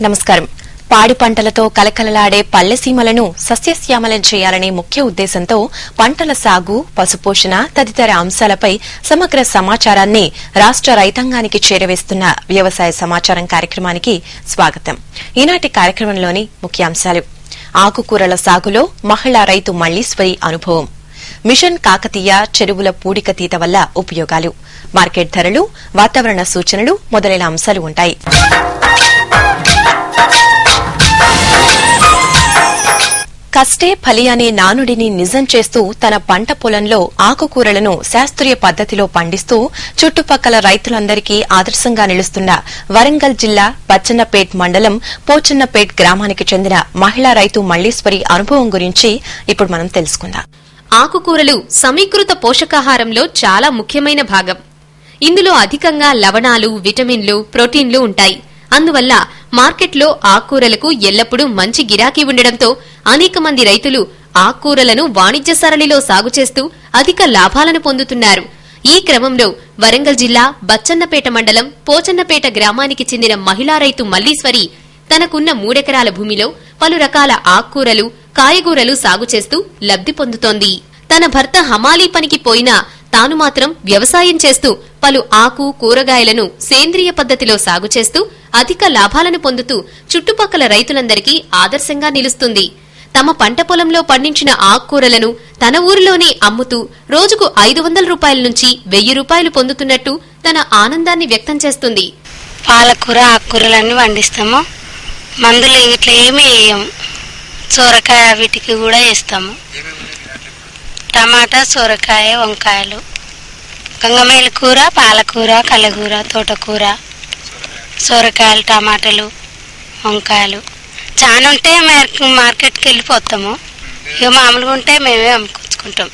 నమస్కారం. పాడి పంటలతో కలకలలాడే పల్లెసీమలను సస్యశ్యామలం చేయాలనే ముఖ్య ఉద్దేశంతో పంటల సాగు, పశుపోషణ తదితర అంశాలపై సమగ్ర సమాచారాన్ని రాష్ట రైతాంగానికి చేరవేస్తున్న వ్యవసాయ సమాచారం కార్యక్రమానికి స్వాగతం. ఈనాటి కార్యక్రమంలోని ముఖ్యాంశాలు: ఆకుకూరల సాగులో మహిళా రైతు మల్లీశ్వరి అనుభవం, మిషన్ కాకతీయ చెరువుల పూడికతీత వల్ల ఉపయోగాలు, మార్కెట్ ధరలు, వాతావరణ సూచనలు మొదలైన అంశాలు ఉంటాయి. కష్టే ఫలి అనే నానుడిని నిజం చేస్తూ తన పంట పొలంలో ఆకుకూరలను శాస్త్రీయ పద్దతిలో పండిస్తూ చుట్టుపక్కల రైతులందరికీ ఆదర్శంగా నిలుస్తున్న వరంగల్ జిల్లా బచ్చన్నపేట్ మండలం పోచన్నపేట్ గ్రామానికి చెందిన మహిళా రైతు మల్లీశ్వరి అనుభవం గురించి ఇప్పుడు మనం తెలుసుకుందాం. ఆకుకూరలు సమీకృత పోషకాహారంలో చాలా ముఖ్యమైన భాగం. ఇందులో అధికంగా లవణాలు, విటమిన్లు, ప్రోటీన్లు ఉంటాయి. అందువల్ల మార్కెట్లో ఆకుకూరలకు ఎల్లప్పుడూ మంచి గిరాకీ ఉండడంతో అనేక మంది రైతులు ఆకుకూరలను వాణిజ్య సరళిలో సాగు చేస్తూ అధిక లాభాలను పొందుతున్నారు. ఈ క్రమంలో వరంగల్ జిల్లా బచ్చన్నపేట మండలం పోచన్నపేట గ్రామానికి చెందిన మహిళా రైతు మల్లీశ్వరి తనకున్న 3 ఎకరాల భూమిలో పలు రకాల ఆకుకూరలు, కాయగూరలు సాగు చేస్తూ లబ్ది పొందుతోంది. తన భర్త హమాలీ పనికి పోయినా తాను మాత్రం వ్యవసాయం చేస్తూ పలు ఆకు, కూరగాయలను సేంద్రియ పద్దతిలో సాగు చేస్తూ అధిక లాభాలను పొందుతూ చుట్టుపక్కల రైతులందరికీ ఆదర్శంగా నిలుస్తుంది. తమ పంట పొలంలో పండించిన ఆకుకూరలను తన ఊరిలోనే అమ్ముతూ రోజుకు 500 రూపాయల నుంచి 1000 రూపాయలు పొందుతున్నట్టు తన ఆనందాన్ని వ్యక్తం చేస్తుంది. పాలకూర, ఆకుకూరలన్నీ పండిస్తాము. మందులు ఇట్లా ఏమీ వేయము. సొరకాయ వీటికి కూడా వేస్తాము. టమాటా, సొరకాయ, వంకాయలు, గంగమేల కూర, పాలకూర, కలగూర, తోటకూర, సొరకాయలు, టమాటాలు, వంకాయలు చాలా ఉంటే మార్కెట్కి వెళ్ళిపోతాము. ఇక మామూలుగా ఉంటే మేమే అమ్ముకొచ్చుకుంటాం.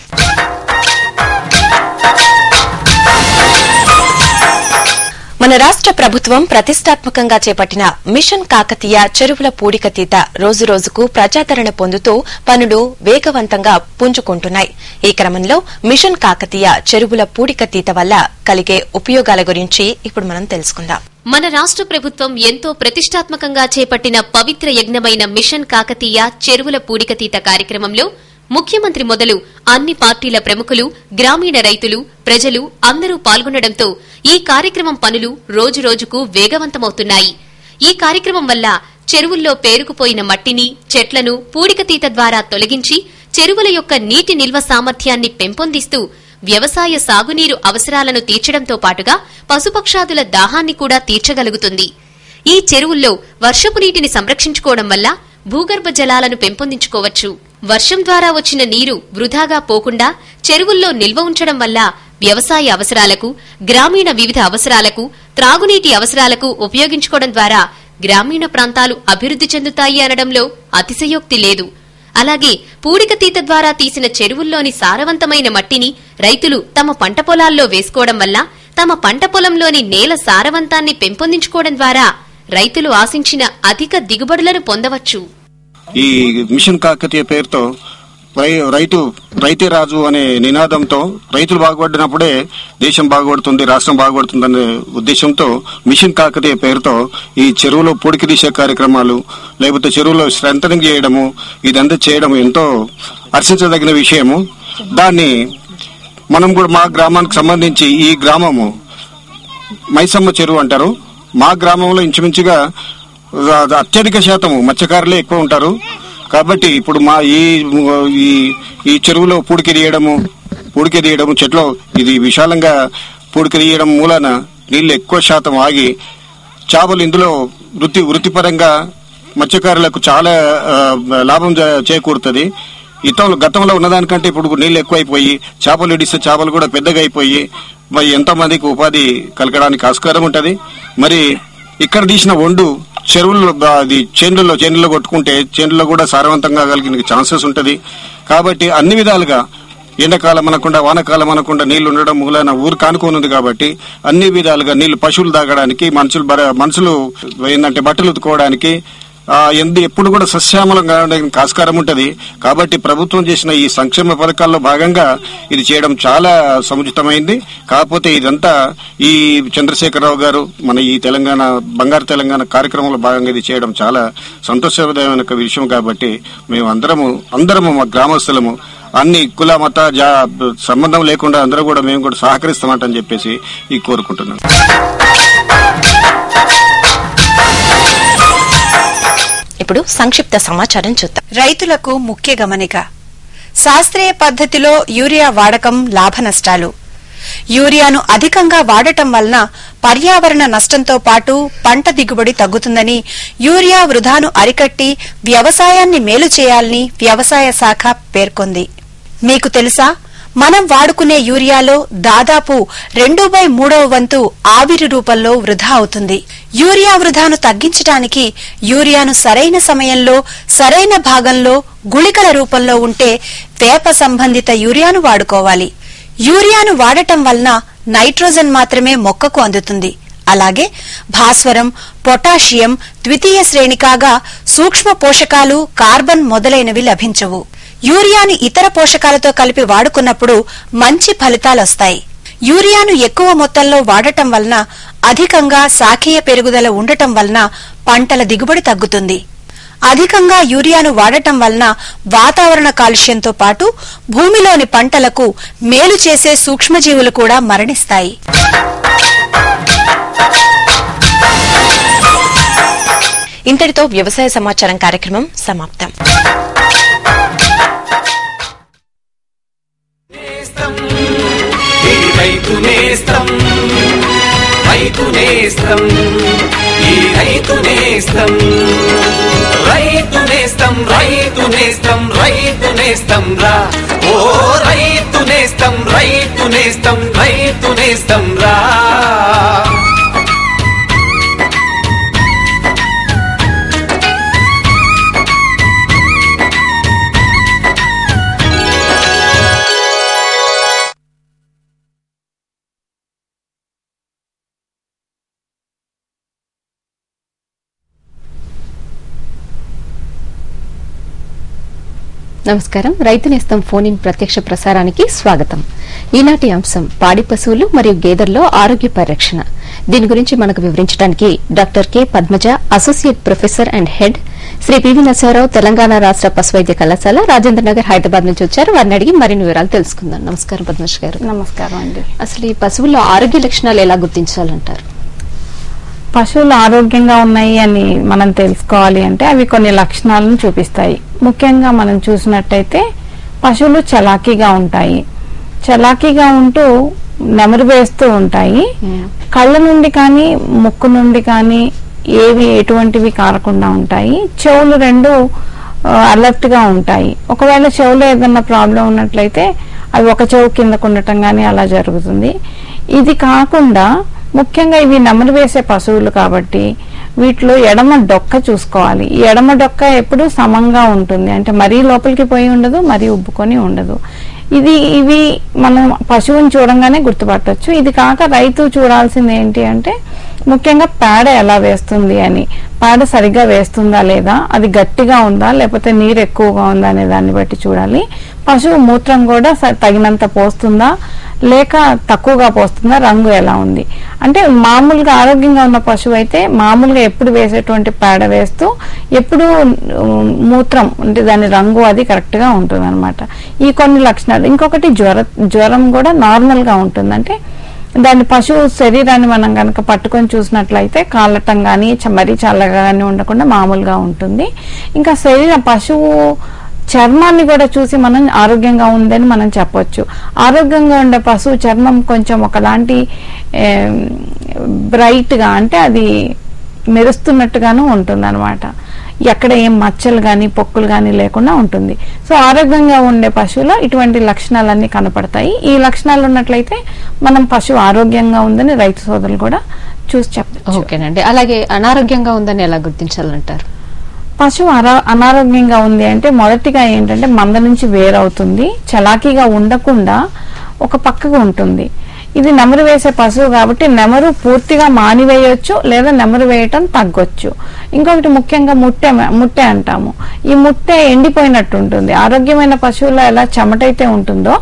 మన రాష్ట ప్రభుత్వం ప్రతిష్టాత్మకంగా చేపట్టిన మిషన్ కాకతీయ చెరువుల పూడికతీత రోజురోజుకు ప్రజాదరణ పొందుతూ పనులు వేగవంతంగా పుంజుకుంటున్నాయి. ఈ క్రమంలో మిషన్ కాకతీయ చెరువుల పూడికతీత వల్ల కలిగే ఉపయోగాల గురించి ఇప్పుడు మనం తెలుసుకుందాం. మన రాష్ట ప్రభుత్వం ఎంతో ప్రతిష్టాత్మకంగా చేపట్టిన పవిత్ర యజ్ఞమైన మిషన్ కాకతీయ చెరువుల పూడికతీత కార్యక్రమంలో ముఖ్యమంత్రి మొదలు అన్ని పార్టీల ప్రముఖులు, గ్రామీణ రైతులు, ప్రజలు అందరూ పాల్గొనడంతో ఈ కార్యక్రమం పనులు రోజురోజుకు వేగవంతమవుతున్నాయి. ఈ కార్యక్రమం వల్ల చెరువుల్లో పేరుకుపోయిన మట్టిని, చెట్లను పూడికతీత ద్వారా తొలగించి చెరువుల యొక్క నీటి నిల్వ సామర్థ్యాన్ని పెంపొందిస్తూ వ్యవసాయ సాగునీరు అవసరాలను తీర్చడంతో పాటుగా పశుపక్షాదుల దాహాన్ని కూడా తీర్చగలుగుతుంది. ఈ చెరువుల్లో వర్షపు నీటిని సంరక్షించుకోవడం వల్ల భూగర్భ జలాలను పెంపొందించుకోవచ్చు. వర్షం ద్వారా వచ్చిన నీరు వృధాగా పోకుండా చెరువుల్లో నిల్వ ఉంచడం వల్ల వ్యవసాయ అవసరాలకు, గ్రామీణ వివిధ అవసరాలకు, త్రాగునీటి అవసరాలకు ఉపయోగించుకోవడం ద్వారా గ్రామీణ ప్రాంతాలు అభివృద్ది చెందుతాయి అనడంలో అతిశయోక్తి లేదు. అలాగే పూడికతీత ద్వారా తీసిన చెరువుల్లోని సారవంతమైన మట్టిని రైతులు తమ పంట పొలాల్లో వేసుకోవడం వల్ల తమ పంట పొలంలోని నేల సారవంతాన్ని పెంపొందించుకోవడం ద్వారా రైతులు ఆశించిన అధిక దిగుబడులను పొందవచ్చు. ఈ మిషన్ కాకతీయ పేరుతో రైతే రాజు అనే నినాదంతో రైతులు బాగుపడినప్పుడే దేశం బాగుపడుతుంది, రాష్ట్రం బాగుపడుతుందనే ఉద్దేశంతో మిషన్ కాకతీయ పేరుతో ఈ చెరువులో పూడికి తీసే కార్యక్రమాలు, లేకపోతే చెరువులో స్ట్రెంథనింగ్ చేయడము, ఇదంతా చేయడం ఎంతో హర్షించదగిన విషయము. దాన్ని మనం కూడా మా గ్రామానికి సంబంధించి ఈ గ్రామము మైసమ్మ చెరువు అంటారు. మా గ్రామంలో ఇంచుమించుగా అత్యధిక శాతం మత్స్యకారులే ఎక్కువ ఉంటారు. కాబట్టి ఇప్పుడు మా ఈ చెరువులో పూడికి తీయడము చెట్లో ఇది విశాలంగా పూడికి తీయడం మూలన నీళ్లు ఎక్కువ శాతం ఆగి చేపలు ఇందులో వృత్తిపరంగా మత్స్యకారులకు చాలా లాభం చేకూరుతుంది. గతంలో ఉన్నదానికంటే ఇప్పుడు నీళ్లు ఎక్కువైపోయి చేపలు ఇడిస్తే చేపలు కూడా పెద్దగా అయిపోయి మరి ఎంతో మందికి ఉపాధి కలగడానికి ఆస్కారం ఉంటది. మరి ఇక్కడ తీసిన వండు చెరువుల్లో అది చేనుల్లో కొట్టుకుంటే చేనుల్లో కూడా సారవంతంగా కలిగిన ఛాన్సెస్ ఉంటది. కాబట్టి అన్ని విధాలుగా ఎండాకాలం అనకుండా వానకాలం అనకుండా నీళ్లు ఉండడం మూలన ఊరు కానుకోనుంది. కాబట్టి అన్ని విధాలుగా నీళ్లు పశువులు తాగడానికి, మనుషులు ఏంటంటే బట్టలు ఉతుకోవడానికి, ఎప్పుడు కూడా సస్యామలంగా ఉండడానికి ఆస్కారం ఉంటది. కాబట్టి ప్రభుత్వం చేసిన ఈ సంక్షేమ పథకాల్లో భాగంగా ఇది చేయడం చాలా సముచితమైంది. కాకపోతే ఇదంతా ఈ చంద్రశేఖరరావు గారు మన ఈ తెలంగాణ బంగారు తెలంగాణ కార్యక్రమంలో భాగంగా ఇది చేయడం చాలా సంతోషదాయమైన విషయం. కాబట్టి మేము అందరము మా గ్రామస్తులము అన్ని కుల మత సంబంధం లేకుండా అందరూ కూడా మేము కూడా సహకరిస్తామంటని చెప్పేసి ఈ కోరుకుంటున్నాం. ఇప్పుడు సంక్షిప్త సమాచారం చూద్దాం. రైతులకు ముఖ్య గమనిక. శాస్త్రీయ పద్ధతిలో యూరియా వాడకం లాభ నష్టాలు. యూరియాను అధికంగా వాడటం వలన పర్యావరణ నష్టంతో పాటు పంట దిగుబడి తగ్గుతుందని, యూరియా వృధాను అరికట్టి వ్యవసాయాన్ని మేలు చేయాలని వ్యవసాయ శాఖ పేర్కొంది. మీకు తెలుసా, మనం వాడుకునే యూరియాలో దాదాపు 2/3 వంతు ఆవిరి రూపంలో వృధా అవుతుంది. యూరియా వృధాను తగ్గించడానికి యూరియాను సరైన సమయంలో సరైన భాగంలో గుళికల రూపంలో ఉంటే వేప సంబంధిత యూరియాను వాడుకోవాలి. యూరియాను వాడటం వలన నైట్రోజన్ మాత్రమే మొక్కకు అందుతుంది. అలాగే భాస్వరం, పొటాషియం ద్వితీయ శ్రేణి కాగా సూక్ష్మ పోషకాలు, కార్బన్ మొదలైనవి లభించవు. యూరియాను ఇతర పోషకాలతో కలిపి వాడుకున్నప్పుడు మంచి ఫలితాలొస్తాయి. యూరియాను ఎక్కువ మొత్తంలో వాడటం వలన అధికంగా శాఖీయ పెరుగుదల ఉండటం వలన పంటల దిగుబడి తగ్గుతుంది. అధికంగా యూరియాను వాడటం వలన వాతావరణ కాలుష్యంతో పాటు భూమిలోని పంటలకు మేలు చేసే సూక్ష్మజీవులు కూడా మరణిస్తాయి. ఇంతటితో వ్యవసాయ సమాచారం కార్యక్రమం సమాప్తం. రైతు నేస్తం, రైతు నేస్తం, ఈ రైతు నేస్తం, రైతు నేస్తం, రైతు నేస్తం, రైతు నేస్తం రా, ఓ రైతు నేస్తం, రైతు నేస్తం, రైతు నేస్తం రా. నమస్కారం. రైతు నేస్తం ఫోన్ ఇన్ ప్రత్యక్ష ప్రసారానికి స్వాగతం. ఈనాటి అంశం పాడి పశువులు మరియు గేదెల్లో ఆరోగ్య పరిరక్షణ. దీని గురించి మనకు వివరించడానికి doctor K Padmaja, associate professor and head, Shri PV Narasimha Rao, Telangana రాష్ట పశువైద్య కళాశాల, రాజేంద్ర నగర్, హైదరాబాద్ నుంచి వచ్చారు. వారిని అడిగి మరిన్ని వివరాలు తెలుసుకుందాం. నమస్కారం పద్మజ గారు. నమస్కారం అండి. అసలు ఈ పశువుల్లో ఆరోగ్య లక్షణాలు ఎలా గుర్తించాలంటారు? పశువులు ఆరోగ్యంగా ఉన్నాయి అని మనం తెలుసుకోవాలి అంటే అవి కొన్ని లక్షణాలను చూపిస్తాయి. ముఖ్యంగా మనం చూసినట్టయితే పశువులు చలాకీగా ఉంటాయి. చలాకీగా ఉంటూ నెమరు వేస్తూ ఉంటాయి. కళ్ళ నుండి కానీ ముక్కు నుండి కానీ ఎటువంటివి కారకుండా ఉంటాయి. చెవులు రెండు అలర్ట్ గా ఉంటాయి. ఒకవేళ చెవులో ఏదన్నా ప్రాబ్లం ఉన్నట్లయితే అవి ఒక చెవు కిందకు ఉండటం కానీ అలా జరుగుతుంది. ఇది కాకుండా ముఖ్యంగా ఇవి నెమరు వేసే పశువులు కాబట్టి వీటిలో ఎడమ డొక్క చూసుకోవాలి. ఈ ఎడమ డొక్క ఎప్పుడు సమంగా ఉంటుంది, అంటే మరీ లోపలికి పోయి ఉండదు, మరీ ఉబ్బుకొని ఉండదు. ఇవి మనం పశువుని చూడంగానే గుర్తుపట్టచ్చు. ఇది కాక రైతు చూడాల్సింది ఏంటి అంటే ముఖ్యంగా పేడ ఎలా వేస్తుంది అని. పేడ సరిగ్గా వేస్తుందా లేదా, అది గట్టిగా ఉందా లేకపోతే నీరు ఎక్కువగా ఉందా అనే దాన్ని బట్టి చూడాలి. పశువు మూత్రం కూడా తగినంత పోస్తుందా లేక తక్కువగా పోస్తుందా, రంగు ఎలా ఉంది. అంటే మామూలుగా ఆరోగ్యంగా ఉన్న పశువు అయితే మామూలుగా ఎప్పుడు వేసేటువంటి పేడ వేస్తూ ఎప్పుడు మూత్రం అంటే దాని రంగు అది కరెక్ట్ గా ఉంటుంది అనమాట. ఈ కొన్ని లక్షణాలు. ఇంకొకటి జ్వరం కూడా నార్మల్ గా ఉంటుంది. అంటే దాని పశువు శరీరాన్ని మనం కనుక పట్టుకొని చూసినట్లయితే కాలటం కానీ మరీ చల్లగా కానీ ఉండకుండా మామూలుగా ఉంటుంది. ఇంకా పశువు చర్మాన్ని కూడా చూసి మనం ఆరోగ్యంగా ఉందని మనం చెప్పొచ్చు. ఆరోగ్యంగా ఉండే పశువు చర్మం కొంచెం ఒకలాంటి బ్రైట్ గా అంటే అది మెరుస్తున్నట్టుగాను ఉంటుంది అనమాట. ఎక్కడ ఏం మచ్చలు గాని పొక్కులు గాని లేకుండా ఉంటుంది. సో ఆరోగ్యంగా ఉండే పశువులో ఇటువంటి లక్షణాలన్నీ కనపడతాయి. ఈ లక్షణాలు ఉన్నట్లయితే మనం పశువు ఆరోగ్యంగా ఉందని రైతు సోదరులు కూడా చూసి చెప్పచ్చు. ఓకేనండి. అలాగే అనారోగ్యంగా ఉందని ఎలా గుర్తించాలంటారు? పశువు అనారోగ్యంగా ఉంది అంటే మొదటిగా ఏంటంటే మంద నుంచి వేరవుతుంది. చలాకీగా ఉండకుండా ఒక పక్కకు ఉంటుంది. ఇది నెమరు వేసే పశువు కాబట్టి నెమరు పూర్తిగా మానివేయొచ్చు లేదా నెమరు వేయటం తగ్గొచ్చు. ఇంకొకటి ముఖ్యంగా ముట్టె అంటాము. ఈ ముట్టె ఎండిపోయినట్టు ఉంటుంది. ఆరోగ్యమైన పశువులో ఎలా చెమటైతే ఉంటుందో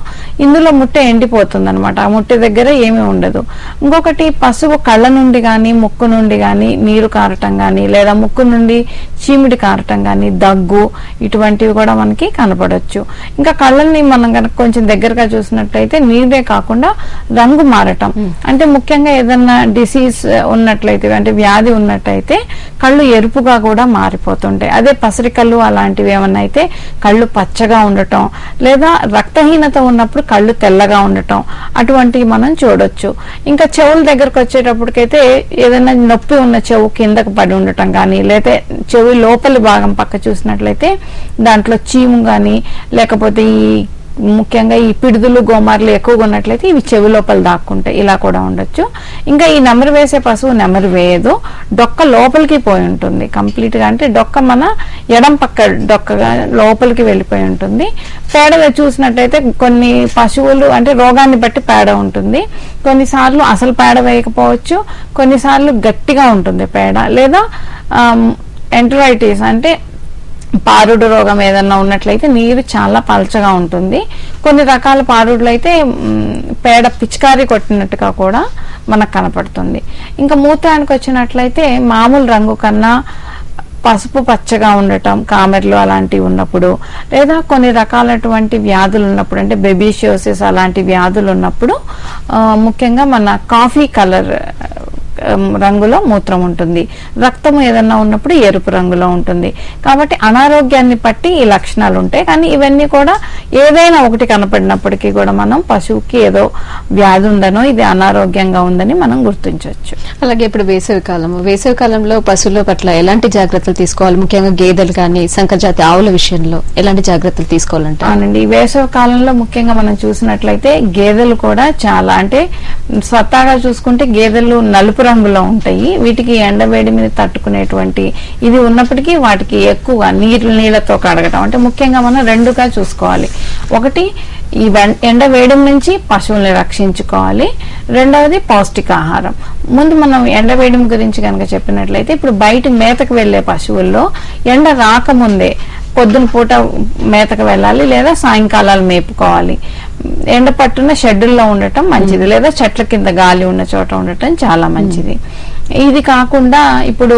ఇందులో ముట్టె ఎండిపోతుంది అనమాట. ఆ ముట్టె దగ్గర ఏమీ ఉండదు. ఇంకొకటి పశువు కళ్ళ నుండి గాని ముక్కు నుండి గాని నీరు కారటం గాని లేదా ముక్కు నుండి చీమిడి కారటం గాని దగ్గు ఇటువంటివి కూడా మనకి కనపడొచ్చు. ఇంకా కళ్ళని మనం కనుక కొంచెం దగ్గరగా చూసినట్లయితే నీరే కాకుండా రంగు మారటం, అంటే ముఖ్యంగా ఏదన్నా డిసీజ్ ఉన్నట్లయితే అంటే వ్యాధి ఉన్నట్టయితే కళ్ళు ఎరుపుగా కూడా మారిపోతుంటాయి. అదే పసరి కళ్ళు అలాంటివి ఏమన్నా అయితే కళ్ళు పచ్చగా ఉండటం లేదా రక్తహీనత ఉన్నప్పుడు కళ్ళు తెల్లగా ఉండటం అటువంటివి మనం చూడొచ్చు. ఇంకా చెవుల దగ్గరకు వచ్చేటప్పటికైతే ఏదైనా నొప్పి ఉన్న చెవు కిందకు పడి ఉండటం కానీ లేదా చెవి లోపలి భాగం పక్క చూసినట్లయితే దాంట్లో చీము గాని లేకపోతే ఈ ముఖ్యంగా ఈ పిడుదులు గోమార్లు ఎక్కువగా ఉన్నట్లయితే ఇవి చెవి లోపల దాక్కుంటాయి. ఇలా కూడా ఉండొచ్చు. ఇంకా ఈ నెమరు వేసే పశువు నెమరు వేయదు, డొక్క లోపలికి పోయి ఉంటుంది కంప్లీట్ గా. అంటే డొక్క మన ఎడం పక్క డొక్కగా లోపలికి వెళ్ళిపోయి ఉంటుంది. పేడ చూసినట్లయితే కొన్ని పశువులు అంటే రోగాన్ని బట్టి పేడ ఉంటుంది. కొన్నిసార్లు అసలు పేడ వేయకపోవచ్చు, కొన్నిసార్లు గట్టిగా ఉంటుంది పేడ, లేదా ఎంటరైటిస్ అంటే పారుడు రోగం ఏదన్నా ఉన్నట్లయితే నీరు చాలా పలచగా ఉంటుంది. కొన్ని రకాల పారుడులు అయితే పేడ పిచికారీ కొట్టినట్టుగా కూడా మనకు కనపడుతుంది. ఇంకా మూత్రానికి వచ్చినట్లయితే మామూలు రంగు కన్నా పసుపు పచ్చగా ఉండటం కామెర్లు అలాంటివి ఉన్నప్పుడు లేదా కొన్ని రకాలటువంటి వ్యాధులు ఉన్నప్పుడు అంటే బెబీషియోసిస్ అలాంటి వ్యాధులు ఉన్నప్పుడు ముఖ్యంగా మన కాఫీ కలర్ రంగులో మూత్రం ఉంటుంది. రక్తం ఏదన్నా ఉన్నప్పుడు ఎరుపు రంగులో ఉంటుంది. కాబట్టి అనారోగ్యాన్ని బట్టి ఈ లక్షణాలు ఉంటాయి. కానీ ఇవన్నీ కూడా ఏదైనా ఒకటి కనపడినప్పటికీ కూడా మనం పశువుకి ఏదో వ్యాధి ఉందనో ఇది అనారోగ్యంగా ఉందని మనం గుర్తించవచ్చు. అలాగే ఇప్పుడు వేసవి కాలంలో పశువుల పట్ల ఎలాంటి జాగ్రత్తలు తీసుకోవాలి? ముఖ్యంగా గేదెలు కానీ సంకరజాతి ఆవుల విషయంలో ఎలాంటి జాగ్రత్తలు తీసుకోవాలంటే? అవునండి, వేసవి కాలంలో ముఖ్యంగా మనం చూసినట్లయితే గేదెలు కూడా చాలా అంటే స్వతహాగా చూసుకుంటే గేదెలు నలుపు రంగులో ఉంటాయి. వీటికి ఎండవేడి మీద తట్టుకునేటువంటి ఇది ఉన్నప్పటికీ వాటికి ఎక్కువ నీళ్లతో కడగటం అంటే ముఖ్యంగా మనం రెండుగా చూసుకోవాలి. ఒకటి ఈ ఎండ వేడిం నుంచి పశువుల్ని రక్షించుకోవాలి, రెండవది పౌష్టికాహారం. ముందు మనం ఎండ వేడిం గురించి కనుక చెప్పినట్లయితే ఇప్పుడు బయట మేతకు వెళ్లే పశువుల్లో ఎండ రాకముందే పొద్దున పూట మేతకు వెళ్ళాలి లేదా సాయంకాలాలు మేపుకోవాలి. ఎండ పట్టున షెడ్యూల్లో ఉండటం మంచిది, లేదా చెట్ల కింద గాలి ఉన్న చోట ఉండటం చాలా మంచిది. ఇది కాకుండా ఇప్పుడు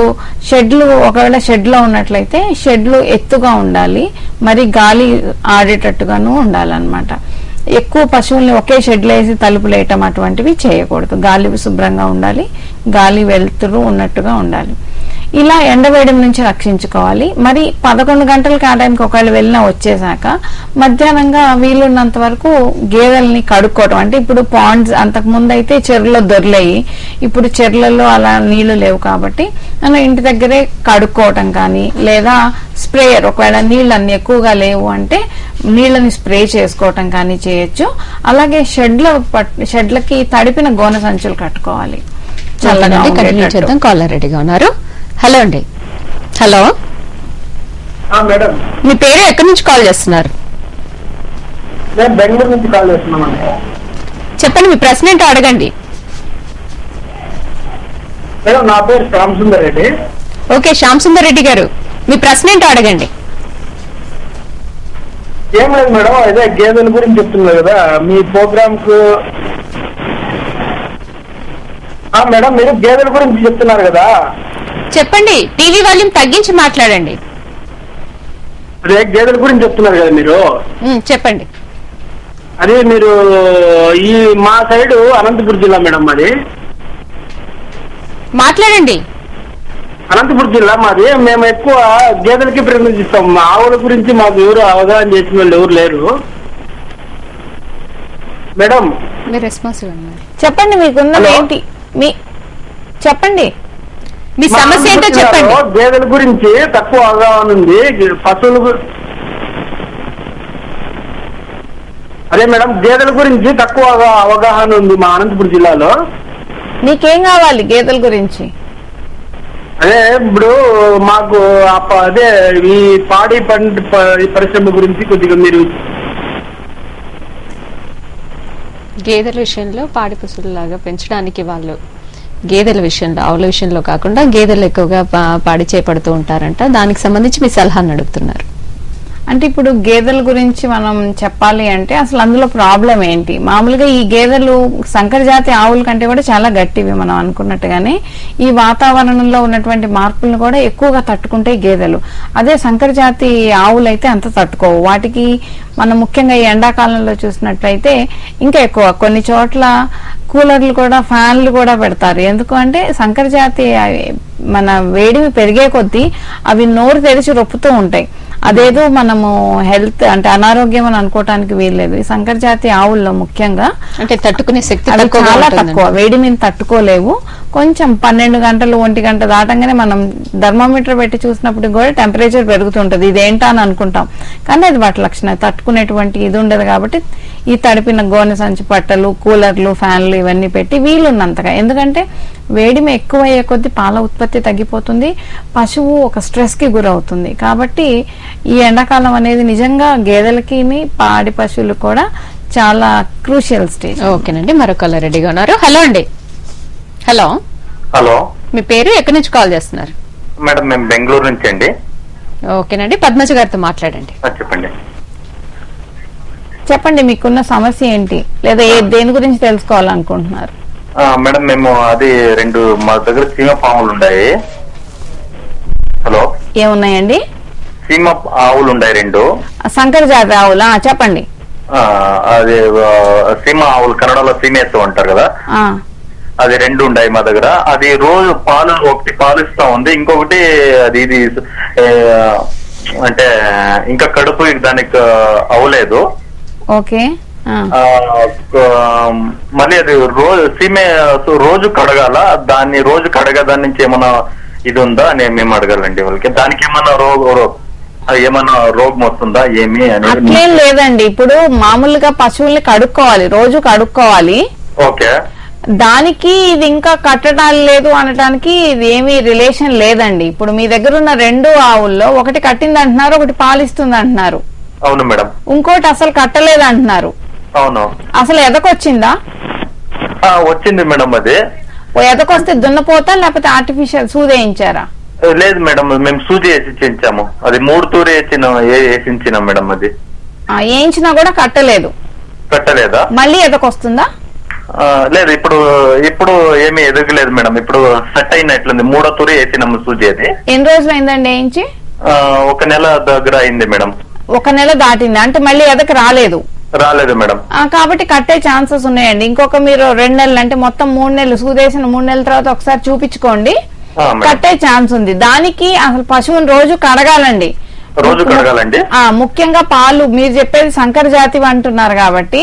ఒకవేళ షెడ్లో ఉన్నట్లయితే షెడ్లు ఎత్తుగా ఉండాలి, మరి గాలి ఆడేటట్టుగాను ఉండాలన్నమాట. ఎక్కువ పశువుల్ని ఒకే షెడ్లో వేసి తలుపులు వేయటం అటువంటివి చేయకూడదు. గాలి శుభ్రంగా ఉండాలి, గాలి వెలుతురు ఉన్నట్టుగా ఉండాలి. ఇలా ఎండవేయడం నుంచి రక్షించుకోవాలి. మరి 11 గంటలకి ఆ టైంకి ఒకవేళ వెళ్ళినా వచ్చేసాక మధ్యాహ్నంగా వీలున్నంత వరకు గేదెల్ని కడుక్కోవడం. అంటే ఇప్పుడు పాండ్స్ అంతకు ముందు అయితే చెరువులో దొర్లేయి, ఇప్పుడు చెరువులలో అలా నీళ్లు లేవు కాబట్టి మనం ఇంటి దగ్గరే కడుక్కోవటం కానీ లేదా స్ప్రేయర్ ఒకవేళ నీళ్లు అన్ని ఎక్కువగా లేవు అంటే నీళ్లని స్ప్రే చేసుకోవటం కానీ చేయొచ్చు. అలాగే షెడ్లకి తడిపిన గోనె సంచులు కట్టుకోవాలి. చల్లగా కాలర్ రెడీగా ఉన్నారు. హలో అండి. హలో మేడం, మీ పేరు ఎక్కడి నుంచి కాల్ చేస్తున్నారు? నేను బెంగళూరు నుంచి కాల్ చేస్తున్నామండి. చెప్పండి, మీ ప్రశ్న ఏంటో అడగండి. మేడం, నా పేరు శ్యామ్ సుందర్ రెడ్డి. ఓకే, శ్యామ్ సుందర్ రెడ్డి గారు, మీ ప్రశ్న ఏంటో అడగండి. ఏం లేదు మేడం, అదే గేదెల గురించి చెప్తున్నారు కదా మీ ప్రోగ్రామ్ కు. మేడం, మీరు గేదెల గురించి చెప్తున్నారు కదా, చెప్పండి. టీవీ వాల్యూమ్ తగ్గించి మాట్లాడండి. అదే గేదెల గురించి చెప్తున్నారు కదా మీరు, చెప్పండి. అదే మీరు ఈ మా సైడ్ అనంతపురం జిల్లా మేడం మాది. మాట్లాడండి. అనంతపురం జిల్లా మాది. మేము ఎక్కువ గేదెలకి ప్రిఫరెన్స్ ఇస్తాం. ఆవుల గురించి మాకు ఎవరు అవగాహన చేసిన వాళ్ళు ఎవరు లేరు మేడం. చెప్పండి, మీకున్నది ఏంటి? చెప్పండి, మీ సమస్య ఏంటో చెప్పండి. గేదెల గురించి తక్కువ అవగాహన ఉంది, పశువులు. అదే మేడం, గేదెల గురించి తక్కువ అవగాహన ఉంది మా అనంతపురం జిల్లాలో. నీకేం కావాలి గేదెల గురించి? అదే ఇప్పుడు మాకు అదే ఈ పాడి పంట పరిశ్రమ గురించి కొద్దిగా మీరు. గేదెల విషయంలో పాడి పశువులలాగా పెంచడానికి వాళ్ళు గేదెల విషయంలో, ఆవుల విషయంలో కాకుండా గేదెలు ఎక్కువగా పాడి చేపడుతూ ఉంటారంట. దానికి సంబంధించి మీ సలహాను అడుగుతున్నారు. అంటే ఇప్పుడు గేదెల గురించి మనం చెప్పాలి అంటే అసలు అందులో ప్రాబ్లం ఏంటి? మామూలుగా ఈ గేదెలు సంకర జాతి ఆవుల కంటే కూడా చాలా గట్టివి మనం అనుకున్నట్టుగానే. ఈ వాతావరణంలో ఉన్నటువంటి మార్పులను కూడా ఎక్కువగా తట్టుకుంటాయి గేదెలు. అదే సంకర జాతి ఆవులు అయితే అంత తట్టుకోవు. వాటికి మనం ముఖ్యంగా ఈ ఎండాకాలంలో చూసినట్లయితే ఇంకా ఎక్కువ కొన్ని చోట్ల కూలర్లు కూడా, ఫ్యాన్లు కూడా పెడతారు. ఎందుకు అంటే సంకర జాతి మన వేడిమి పెరిగే కొద్దీ అవి నోరు తెరిచి రొప్పుతూ ఉంటాయి. అదేదో మనము హెల్త్ అంటే అనారోగ్యం అని అనుకోవటానికి వీల్లేదు. ఈ సంకర జాతి ఆవుల్లో ముఖ్యంగా అంటే తట్టుకునే శక్తి చాలా తక్కువ, వేడి మీద తట్టుకోలేవు. కొంచెం 12 గంటలు 1 గంట దాటంగానే మనం థర్మోమీటర్ పెట్టి చూసినప్పుడు కూడా టెంపరేచర్ పెరుగుతుంటది. ఇదేంటా అని అనుకుంటాం, కానీ అది వాటి లక్షణం. తట్టుకునేటువంటి ఇది ఉండదు కాబట్టి ఈ తడిపిన గోనె సంచి పట్టలు, కూలర్లు, ఫ్యాన్లు ఇవన్నీ పెట్టి వీలున్నంతగా. ఎందుకంటే వేడిమి ఎక్కువ అయ్యే కొద్దీ పాల ఉత్పత్తి తగ్గిపోతుంది, పశువు ఒక స్ట్రెస్ కి గురవుతుంది. కాబట్టి ఈ ఎండాకాలం అనేది నిజంగా గేదెలకి, పాడి పశువులు కూడా చాలా క్రూషియల్ స్టేజ్. ఓకేనండి, మరొక రెడీగా ఉన్నారు. హలో అండి. హలో హలో, మీ పేరు, ఎక్కడి నుంచి కాల్ చేస్తున్నారు? మేడం మేము బెంగళూరు నుంచి అండి. ఓకేనండి, పద్మజ గారితో మాట్లాడండి. చెప్పండి. చెప్పండి, మీకున్న సమస్య ఏంటి, లేదా దేని గురించి తెలుసుకోవాలనుకుంటున్నారు? మేడం మేము అది 2 మా దగ్గర సీమ పాములు ఉన్నాయి. హలో, ఏమున్నాయండి? సీమ ఆవులు ఉన్నాయి 2. సంకర జాతి ఆవులా? చెప్పండి. అది సీమ ఆవులు, కన్నడలో సీమేస్తూ అంటారు కదా, అది 2 ఉన్నాయి మా దగ్గర. అది రోజు పాలు, ఒకటి పాలు ఇస్తా ఉంది, ఇంకొకటి అది ఇది అంటే ఇంకా కడుపు దానికి అవ్వలేదు. ఓకే. మళ్ళీ అది రోజు కడగాల, దాన్ని రోజు కడగదాని నుంచి ఏమన్నా ఇది ఉందా అని మేము అడగాలండి వాళ్ళకి. దానికి ఏమన్నా రోగం వస్తుందా ఏమి అని? అట్లేం లేదండి. ఇప్పుడు మామూలుగా పశువుల్ని కడుక్కోవాలి, రోజు కడుక్కోవాలి. ఓకే. దానికి ఇది ఇంకా కట్టడాలు లేదు అనటానికి ఇది ఏమీ రిలేషన్ లేదండి. ఇప్పుడు మీ దగ్గర ఉన్న 2 ఆవుల్లో ఒకటి కట్టింది అంటున్నారు, ఒకటి పాలిస్తుంది అంటున్నారు. అవును మేడం. ఇంకోటి అసలు కట్టలేదు అంటున్నారు. అవును. అసలు ఎదకొచ్చిందా? వచ్చింది మేడం. అది ఎదకొస్తే దున్నపోతా లేకపోతే ఆర్టిఫిషియల్ సూదేయించారా? లేదు మేడం, మేము సూది వేసించాము. అది 3 తూరు వేసించినాం మేడం. అది వేయించినా కూడా కట్టలేదు. కట్టలేదా? మళ్ళీ ఎదకొస్తుందా? లేదు, ఇప్పుడు ఏమీ ఎదగలేదు మేడం. ఇప్పుడు సెట్ అయినట్లుంది. 3వ తూరు వేసినాము సూది. అది ఎన్ని రోజులు అయిందండి వేయించి? 1 నెల దగ్గర అయింది మేడం. 1 నెల దాటింది అంటే మళ్ళీ ఎదకు రాలేదు మేడం. కాబట్టి కట్టే ఛాన్సెస్ ఉన్నాయండి. ఇంకొక మీరు 2 నెలలు అంటే మొత్తం 3 నెలలు సూదేసిన 3 నెలల తర్వాత ఒకసారి చూపించుకోండి, కట్టే ఛాన్స్ ఉంది. దానికి అసలు పశువుని రోజు కడగాలండి. రోజు కడగాలండి. ముఖ్యంగా పాలు, మీరు చెప్పేది సంకర జాతి అంటున్నారు కాబట్టి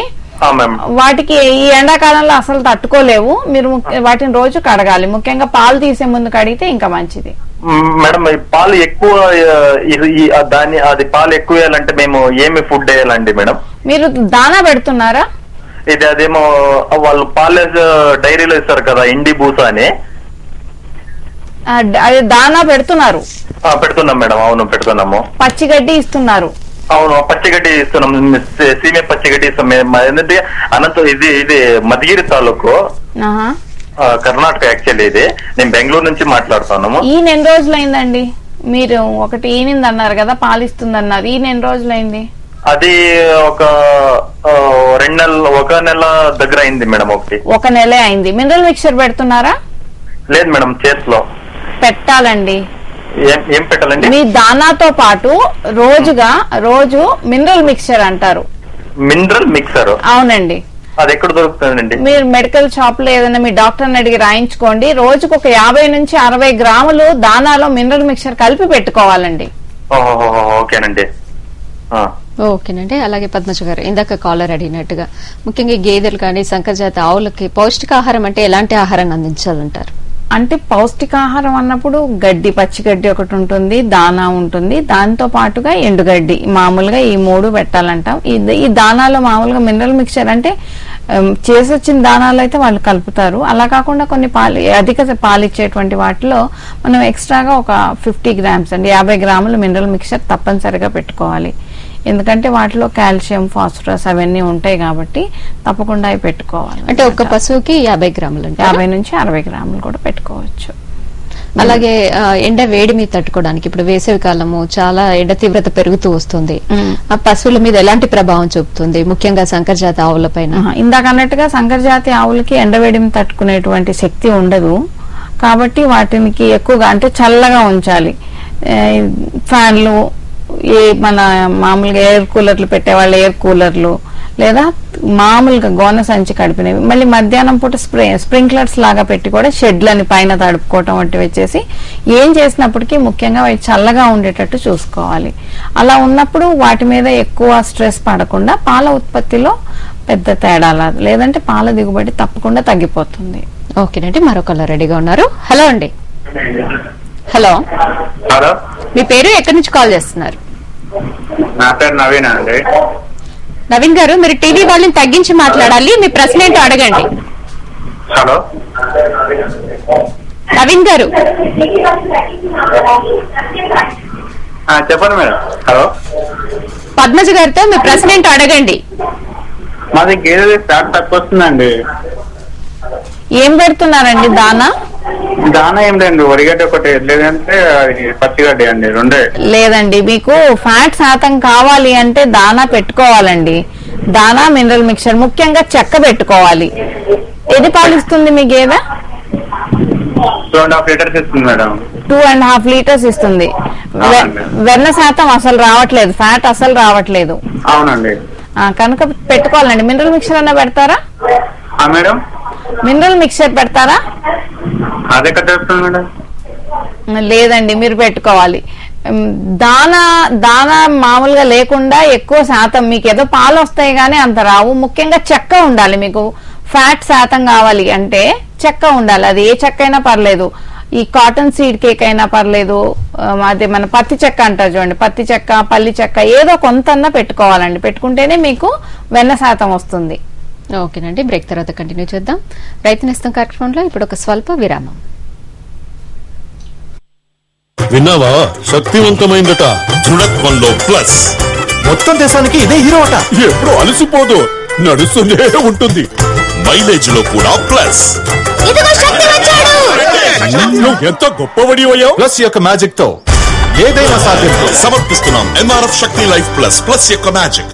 వాటికి ఈ ఎండాకాలంలో అసలు తట్టుకోలేవు. మీరు వాటిని రోజు కడగాలి. ముఖ్యంగా పాలు తీసే ముందు కడిగితే ఇంకా మంచిది. మేడం, పాలు ఎక్కువ అది పాలు ఎక్కువ వేయాలంటే మేము ఏమి ఫుడ్ వేయాలండి మేడం? మీరు దానా పెడుతున్నారా? అదేమో వాళ్ళు పాలు డైరీలో ఇస్తారు కదా, ఇండి బూసా అని, అది దానా పెడుతున్నారు? పెడుతున్నాం మేడం. అవును, పెడుతున్నాము. పచ్చిగడ్డి ఇస్తున్నారు? అవును, పచ్చిగడ్డి ఇస్తున్నాం. సీమే పచ్చిగడ్డి ఇస్తాం. ఏంటంటే ఇది మధుగిరి తాలూకు, కర్ణాటక. యాక్చువల్లీ ఇది నేను బెంగళూరు నుంచి మాట్లాడుతున్నాము. ఈయన ఎన్ని రోజులైందండి? మీరు ఒకటి ఈనింది అన్నారు కదా, పాలిస్తుంది అన్నారు. ఈయన ఎన్ని రోజులైంది? అది ఒక 2 నెలలు, 1 నెల దగ్గర అయింది మేడం. 1 నెలే అయింది. మినరల్ మిక్చర్ పెడుతున్నారా? లేదు మేడం, చేతిలో పెట్టాలండి. ఏం పెట్టాలండి? మీ దానాతో పాటు రోజు మినరల్ మిక్చర్ అంటారు. Mineral mixer? అవునండి. అది ఎక్కడ దొరుకుతుందండి? మీరు మెడికల్ షాప్ లో ఏదైనా మీ డాక్టర్ అడిగి రాయించుకోండి. రోజుకు ఒక 50 నుంచి 60 గ్రాములు దానాలో మినరల్ మిక్చర్ కలిపి పెట్టుకోవాలండి. ఓకేనండి. ఓకేనండి. అలాగే పద్మజ గారు, ఇందాక కాలర్ అడిగినట్టుగా ముఖ్యంగా గేదెలు కానీ సంకర జాతి ఆవులకి పౌష్టికాహారం అంటే ఎలాంటి ఆహారాన్ని అందించాలంటారు? అంటే పౌష్టికాహారం అన్నప్పుడు గడ్డి, పచ్చిగడ్డి ఒకటి ఉంటుంది, దానా ఉంటుంది, దాంతో పాటుగా ఎండుగడ్డి, మామూలుగా ఈ 3 పెట్టాలంటాం. ఈ దానాలో మామూలుగా మినరల్ మిక్చర్ అంటే చేసొచ్చిన దానాలు అయితే వాళ్ళు కలుపుతారు. అలా కాకుండా కొన్ని అధిక పాలిచ్చేటువంటి వాటిలో మనం ఎక్స్ట్రాగా ఒక 50 గ్రామ్స్ అండి, 50 గ్రాముల మినరల్ మిక్చర్ తప్పనిసరిగా పెట్టుకోవాలి. ఎందుకంటే వాటిలో కాల్షియం, ఫాస్ఫరస్ అవన్నీ ఉంటాయి కాబట్టి తప్పకుండా అవి పెట్టుకోవాలి. అంటే ఒక్క పశువుకి 50 గ్రాములు, 50 నుంచి 60 గ్రాములు కూడా పెట్టుకోవచ్చు. అలాగే ఎండ వేడి మీద తట్టుకోవడానికి ఇప్పుడు వేసవి కాలము చాలా ఎండ తీవ్రత పెరుగుతూ వస్తుంది. ఆ పశువుల మీద ఎలాంటి ప్రభావం చూపుతుంది, ముఖ్యంగా సంకరజాతి ఆవుల పైన? ఇందాక అన్నట్టుగా సంకరజాతి ఆవులకి ఎండవేడిని తట్టుకునేటువంటి శక్తి ఉండదు కాబట్టి వాటికి ఎక్కువగా అంటే చల్లగా ఉంచాలి. ఫ్యాన్లు, మన మామూలుగా ఎయిర్ కూలర్లు పెట్టేవాళ్ళు ఎయిర్ కూలర్లు, లేదా మామూలుగా గోనె సంచి కడిపినవి, మళ్ళీ మధ్యాహ్నం పూట స్ప్రింక్లర్స్ లాగా పెట్టి కూడా షెడ్లని పైన తడుపుకోవటం వంటివి వచ్చేసి ఏం చేసినప్పటికీ ముఖ్యంగా అవి చల్లగా ఉండేటట్టు చూసుకోవాలి. అలా ఉన్నప్పుడు వాటి మీద ఎక్కువ స్ట్రెస్ పడకుండా పాల ఉత్పత్తిలో పెద్ద తేడా లేదంటే పాల దిగుబడి తప్పకుండా తగ్గిపోతుంది. ఓకేనండి, మరొకళ్ళు రెడీగా ఉన్నారు. హలో అండి. హలో, హలో, మీ పేరు, ఎక్కడి నుంచి కాల్ చేస్తున్నారు? నా పేరు నవీన్ అండి. నవీన్ గారు, మీరు టీవీ వాళ్ళని తగ్గించి మాట్లాడాలి. మీ ప్రశ్న ఏంటో అడగండి. హలో నవీన్ గారు. చెప్పండి మేడం. హలో, పద్మజ గారితో మీ ప్రశ్న ఏంటో అడగండి. మాది గేదె ఫ్యాట్ తక్కువ వస్తుందండి. ఏం పెడుతున్నారండి? దానా ఏం లేదండి, వరిగడ్డ ఒకటి, లేదంటే పచ్చిగడ్డి అండి, రెండే. లేదండి, మీకు ఫ్యాట్ శాతం కావాలి అంటే దానా పెట్టుకోవాలండి. దానా, మినరల్ మిక్చర్, ముఖ్యంగా చెక్క పెట్టుకోవాలి. ఎది పాలిస్తుంది మీ గేదె? 2.5 లీటర్స్ ఇస్తుంది మేడం. 2.5 లీటర్స్ ఇస్తుంది. వెన్న శాతం అసలు రావట్లేదు, ఫ్యాట్ అసలు రావట్లేదు. అవునండి. కనుక పెట్టుకోవాలండి. మినరల్ మిక్చర్ అన్నా పెడతారా మేడం? మినరల్ మిక్చర్ పెడతారా? అదే కట్టేస్తుంది మేడం. లేదండి, మీరు పెట్టుకోవాలి. దానా మామూలుగా లేకుండా ఎక్కువ శాతం మీకు ఏదో పాలు వస్తాయి కానీ అంత రావు. ముఖ్యంగా చెక్క ఉండాలి. మీకు ఫ్యాట్ శాతం కావాలి అంటే చెక్క ఉండాలి. అది ఏ చెక్క అయినా పర్లేదు, ఈ కాటన్ సీడ్ కేక్ అయినా పర్లేదు, అదే మన పత్తి చెక్క అంటారు చూడండి, పత్తి చెక్క, పల్లి చెక్క, ఏదో కొంతన్నా పెట్టుకోవాలండి. పెట్టుకుంటేనే మీకు వెన్న శాతం వస్తుంది. ఓకేనండి, బ్రేక్ తర్వాత కంటిన్యూ చేద్దాం. రైతు నేస్తం కార్యక్రమంలో ఇప్పుడు ఒక స్వల్ప విరామం. విన్నావా, శక్తివంతమైందట, దృఢత్వంలో ప్లస్. మొత్తం దేశానికి ఇదే హీరో అట. ఎప్పుడు అలసిపోదు, నడుస్తూనే ఉంటుంది. మైలేజ్ లో కూడా ప్లస్. నువ్వు ఎంత గొప్పవడి అయ్యావు. ప్లస్ యొక్క మ్యాజిక్ తో ఏదైనా సాధ్యం. సమర్పిస్తున్నాం ఎంఆర్ఎఫ్ శక్తి లైఫ్ ప్లస్, ప్లస్ యొక్క మ్యాజిక్.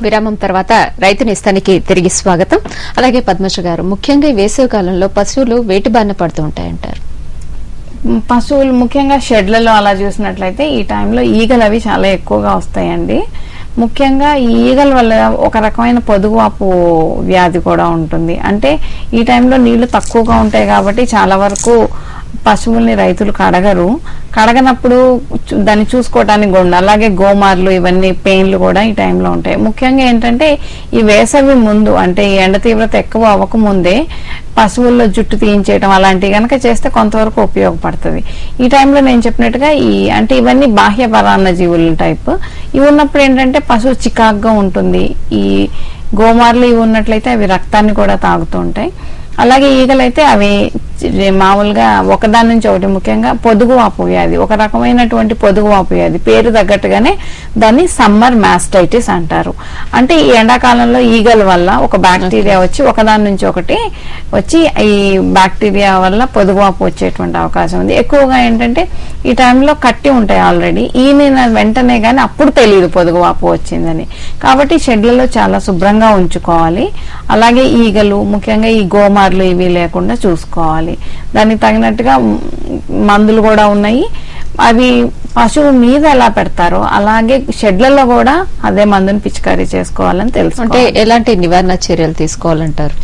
విరామం తర్వాత రైతు నేస్తానికి తిరిగి స్వాగతం. అలాగే పద్మజ గారు, ముఖ్యంగా ఈ వేసవి కాలంలో పశువులు వేటి బారిన పడుతూ ఉంటాయంటారు? పశువులు ముఖ్యంగా షెడ్లలో అలా చూసినట్లయితే ఈ టైంలో ఈగలు అవి చాలా ఎక్కువగా వస్తాయండి. ముఖ్యంగా ఈ ఈగల వల్ల ఒక రకమైన పొదుగువాపు వ్యాధి కూడా ఉంటుంది. అంటే ఈ టైంలో నీళ్లు తక్కువగా ఉంటాయి కాబట్టి చాలా వరకు పశువుల్ని రైతులు కడగనప్పుడు దాన్ని చూసుకోవటానికి కూడా, అలాగే గోమార్లు, ఇవన్నీ పెయిన్లు కూడా ఈ టైంలో ఉంటాయి. ముఖ్యంగా ఏంటంటే ఈ వేసవి ముందు, అంటే ఈ ఎండ తీవ్రత ఎక్కువ అవ్వకముందే పశువుల్లో జుట్టు తీయించేయటం అలాంటివి గనక చేస్తే కొంతవరకు ఉపయోగపడుతుంది. ఈ టైంలో నేను చెప్పినట్టుగా అంటే ఇవన్నీ బాహ్య పరాన్న జీవుల టైప్. ఇవి ఉన్నప్పుడు ఏంటంటే పశువు చికాగ్గా ఉంటుంది. ఈ గోమార్లు ఇవి ఉన్నట్లయితే అవి రక్తాన్ని కూడా తాగుతూ ఉంటాయి. అలాగే ఈగలైతే అవి మామూలుగా ఒకదాని నుంచి ఒకటి, ముఖ్యంగా పొదుగువాపు వ్యాధి, ఒక రకమైనటువంటి పొదుగువాపు వ్యాధి, పేరు తగ్గట్టుగానే దాన్ని సమ్మర్ మాస్టైటిస్ అంటారు. అంటే ఈ ఎండాకాలంలో ఈగల వల్ల ఒక బ్యాక్టీరియా వచ్చి ఒకదాని నుంచి ఒకటి వచ్చి ఈ బ్యాక్టీరియా వల్ల పొదుగువాపు వచ్చేటువంటి అవకాశం ఉంది. ఎక్కువగా ఏంటంటే ఈ టైంలో కట్టి ఉంటాయి ఆల్రెడీ, వెంటనే గానీ అప్పుడు తెలియదు పొదుగువాపు వచ్చిందని. కాబట్టి షెడ్లలో చాలా శుభ్రంగా ఉంచుకోవాలి. అలాగే ఈగలు, ముఖ్యంగా ఈ గోమార్లు ఇవి లేకుండా చూసుకోవాలి. దానికి తగినట్టుగా మందులు కూడా ఉన్నాయి. అవి పశువు మీద ఎలా పెడతారో అలాగే షెడ్లలో కూడా అదే మందుని పిచికారీ చేసుకోవాలని తెలుసు. అంటే ఎలాంటి నివారణ చర్యలు తీసుకోవాలంటారు?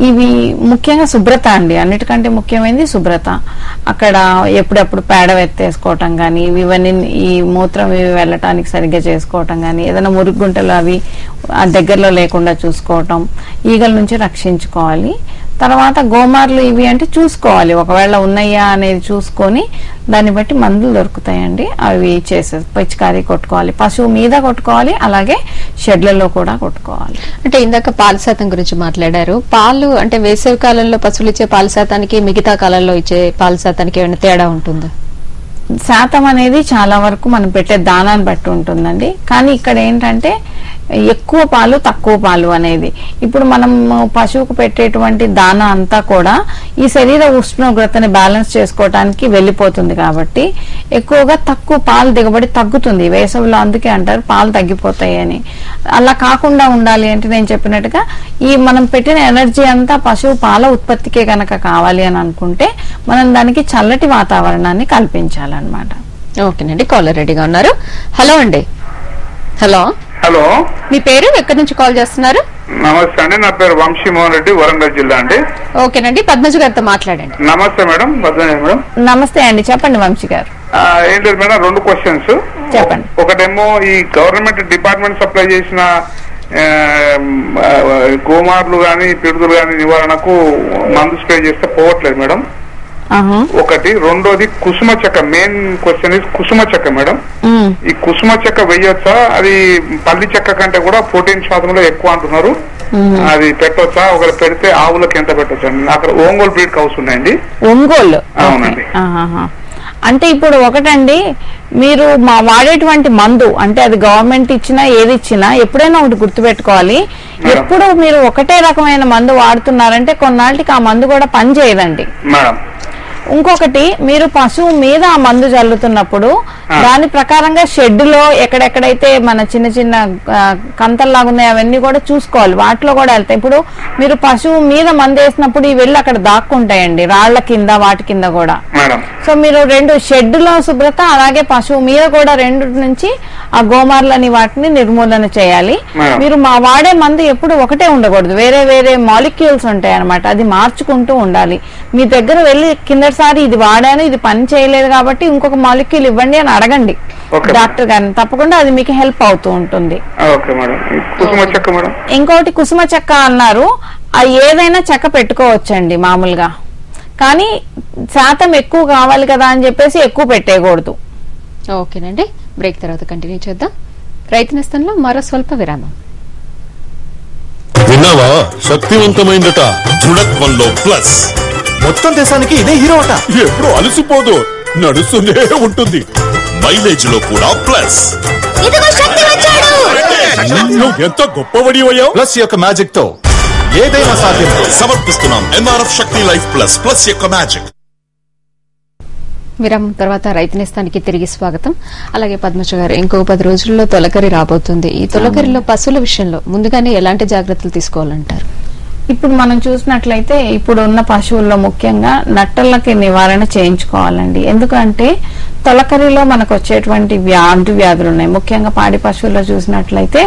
ఇవి ముఖ్యంగా శుభ్రత అండి, అన్నిటికంటే ముఖ్యమైనది శుభ్రత. అక్కడ ఎప్పుడెప్పుడు పేడ ఎత్తేసుకోవటం గానీ, ఇవన్నీ ఈ మూత్రం ఇవి వెళ్ళటానికి సరిగ్గా చేసుకోవటం గానీ, ఏదైనా మురుగుంటలు అవి దగ్గరలో లేకుండా చూసుకోవటం, ఈగల నుంచి రక్షించుకోవాలి. తర్వాత గోమార్లు ఇవి అంటే చూసుకోవాలి, ఒకవేళ ఉన్నాయా అనేది చూసుకొని దాన్ని బట్టి మందులు దొరుకుతాయండి, అవి పిచికారీ కొట్టుకోవాలి. పశువు మీద కొట్టుకోవాలి, అలాగే షెడ్లలో కూడా కొట్టుకోవాలి. అంటే ఇందాక పాల శాతం గురించి మాట్లాడారు. పాలు అంటే వేసవి కాలంలో పశువులు ఇచ్చే పాల శాతానికి మిగతా కాలంలో ఇచ్చే పాల శాతానికి ఏమైనా తేడా ఉంటుందా? శాతం అనేది చాలా వరకు మనం పెట్టే దానాన్ని బట్టి ఉంటుందండి. కానీ ఇక్కడ ఏంటంటే ఎక్కువ పాలు తక్కువ పాలు అనేది, ఇప్పుడు మనం పశువుకు పెట్టేటువంటి దానా అంతా కూడా ఈ శరీర ఉష్ణోగ్రతని బ్యాలెన్స్ చేసుకోవడానికి వెళ్ళిపోతుంది కాబట్టి ఎక్కువగా తక్కువ పాలు దిగుబడి తగ్గుతుంది వేసవిలో. అందుకే అంటారు పాలు తగ్గిపోతాయి అని. అలా కాకుండా ఉండాలి అంటే నేను చెప్పినట్టుగా ఈ మనం పెట్టిన ఎనర్జీ అంతా పశువు పాల ఉత్పత్తికే కనుక కావాలి అని అనుకుంటే మనం దానికి చల్లటి వాతావరణాన్ని కల్పించాలన్నమాట. ఓకేనండి, కాలర్ రెడీగా ఉన్నారు. హలో అండి. హలో హలో, మీ పేరు, ఎక్కడి నుంచి కాల్ చేస్తున్నారు? నమస్తే అండి, నా పేరు వంశీమోహన్ రెడ్డి, వరంగల్ జిల్లా అండి. ఓకేనండి, పద్మజ గారితో మాట్లాడండి. నమస్తే మేడం. మేడం నమస్తే అండి, చెప్పండి వంశీ గారు. ఏం లేదు మేడం, 2 క్వశ్చన్స్ చెప్పండి. ఒకటేమో ఈ గవర్నమెంట్ డిపార్ట్మెంట్ సప్లై చేసిన గోమార్లు గాని పిడుదలు గాని నివారణకు మందు స్ప్రే చేస్తే పోవట్లేదు మేడం, ఒకటి. రెండోది కుసుమ చెక్క, మెయిన్ క్వశ్చన్ ఇస్ కుసుమ చెక్క మేడం. ఈ కుసుమ చెక్క వెయ్యొచ్చా? అది పల్లి చెక్క కంటే కూడా 14% ఎక్కువ అంటున్నారు. అది పెట్టొచ్చా? ఒకవేళ పెడితే ఆవులకు ఎంత పెట్టొచ్చా? అక్కడ ఒంగోలు బ్రీడ్ కౌస్ ఉన్నాయండి. ఒంగోలు? అవునండి. అంటే ఇప్పుడు ఒకటండి, మీరు వాడేటువంటి మందు అంటే అది గవర్నమెంట్ ఇచ్చినా ఏది ఇచ్చినా ఎప్పుడైనా ఒకటి గుర్తుపెట్టుకోవాలి, ఎప్పుడు మీరు ఒకటే రకమైన మందు వాడుతున్నారంటే కొన్నాళ్ళకి ఆ మందు కూడా పని చేయదండి మేడం. ఇంకొకటి, మీరు పశువు మీద ఆ మందు చల్లుతున్నప్పుడు దాని ప్రకారంగా షెడ్ లో ఎక్కడెక్కడైతే మన చిన్న చిన్న కంతల్లాగా ఉన్నాయి అవన్నీ కూడా చూసుకోవాలి, వాటిలో కూడా వెళ్తాయి. ఇప్పుడు మీరు పశువు మీద మందు వేసినప్పుడు ఈ వెళ్ళి అక్కడ దాక్కుంటాయండి, రాళ్ల కింద వాటి కింద కూడా. సో మీరు 2 షెడ్ లో శుభ్రత, అలాగే పశువు మీద కూడా 2 నుంచి ఆ గోమార్లని వాటిని నిర్మూలన చేయాలి. మీరు వాడే మందు ఎప్పుడు ఒకటే ఉండకూడదు, వేరే వేరే మాలిక్యూల్స్ ఉంటాయి అనమాట, అది మార్చుకుంటూ ఉండాలి. మీ దగ్గర వెళ్ళి కిందసారి ఇది వాడాను, ఇది పని చేయలేదు కాబట్టి ఇంకొక మాలిక్యూల్ ఇవ్వండి అని అడగండి డాక్టర్ గారిని, తప్పకుండా అది మీకు హెల్ప్ అవుతూ ఉంటుంది. ఇంకోటి కుసుమ చెక్క అన్నారు, అది ఏదైనా చెక్క పెట్టుకోవచ్చండి మామూలుగా, కానీ శాతం ఎక్కువ కావాలి కదా అని చెప్పేసి ఎక్కువ పెట్టేయకూడదు. ఓకేనండి, బ్రేక్ తర్వాత కంటిన్యూ చేద్దాం. రైతు నేస్తంలో మరో స్వల్ప విరామం. విన్నావా? శక్తివంతమైందట, దృఢత్వంలో ప్లస్. మొత్తం దేశానికి ఇదే హీరో అట. ఎప్పుడు అలసిపోదు, నడుస్తూనే ఉంటుంది. మైలేజ్ లో కూడా ప్లస్. నువ్వు ఎంత గొప్పవడివయ్యా. ప్లస్ యొక్క మ్యాజిక్ తో ఏదైనా సాధ్యం. సమర్పిస్తున్నాం ఎంఆర్ఎఫ్ శక్తి లైఫ్ ప్లస్. ప్లస్ యొక్క మ్యాజిక్. విరామం తర్వాత రైతు నేస్తానికి తిరిగి స్వాగతం. అలాగే పద్మజ గారు, ఇంకో 10 రోజుల్లో తొలకరి రాబోతుంది. ఈ తొలకరిలో పశువుల విషయంలో ముందుగానే ఎలాంటి జాగ్రత్తలు తీసుకోవాలంటారు? ఇప్పుడు మనం చూసినట్లయితే ఇప్పుడు ఉన్న పశువుల్లో ముఖ్యంగా నట్టలకి నివారణ చేయించుకోవాలండి. ఎందుకంటే తొలకరిలో మనకు వచ్చేటువంటి వ్యాధులు ఉన్నాయి. ముఖ్యంగా పాడి పశువుల్లో చూసినట్లయితే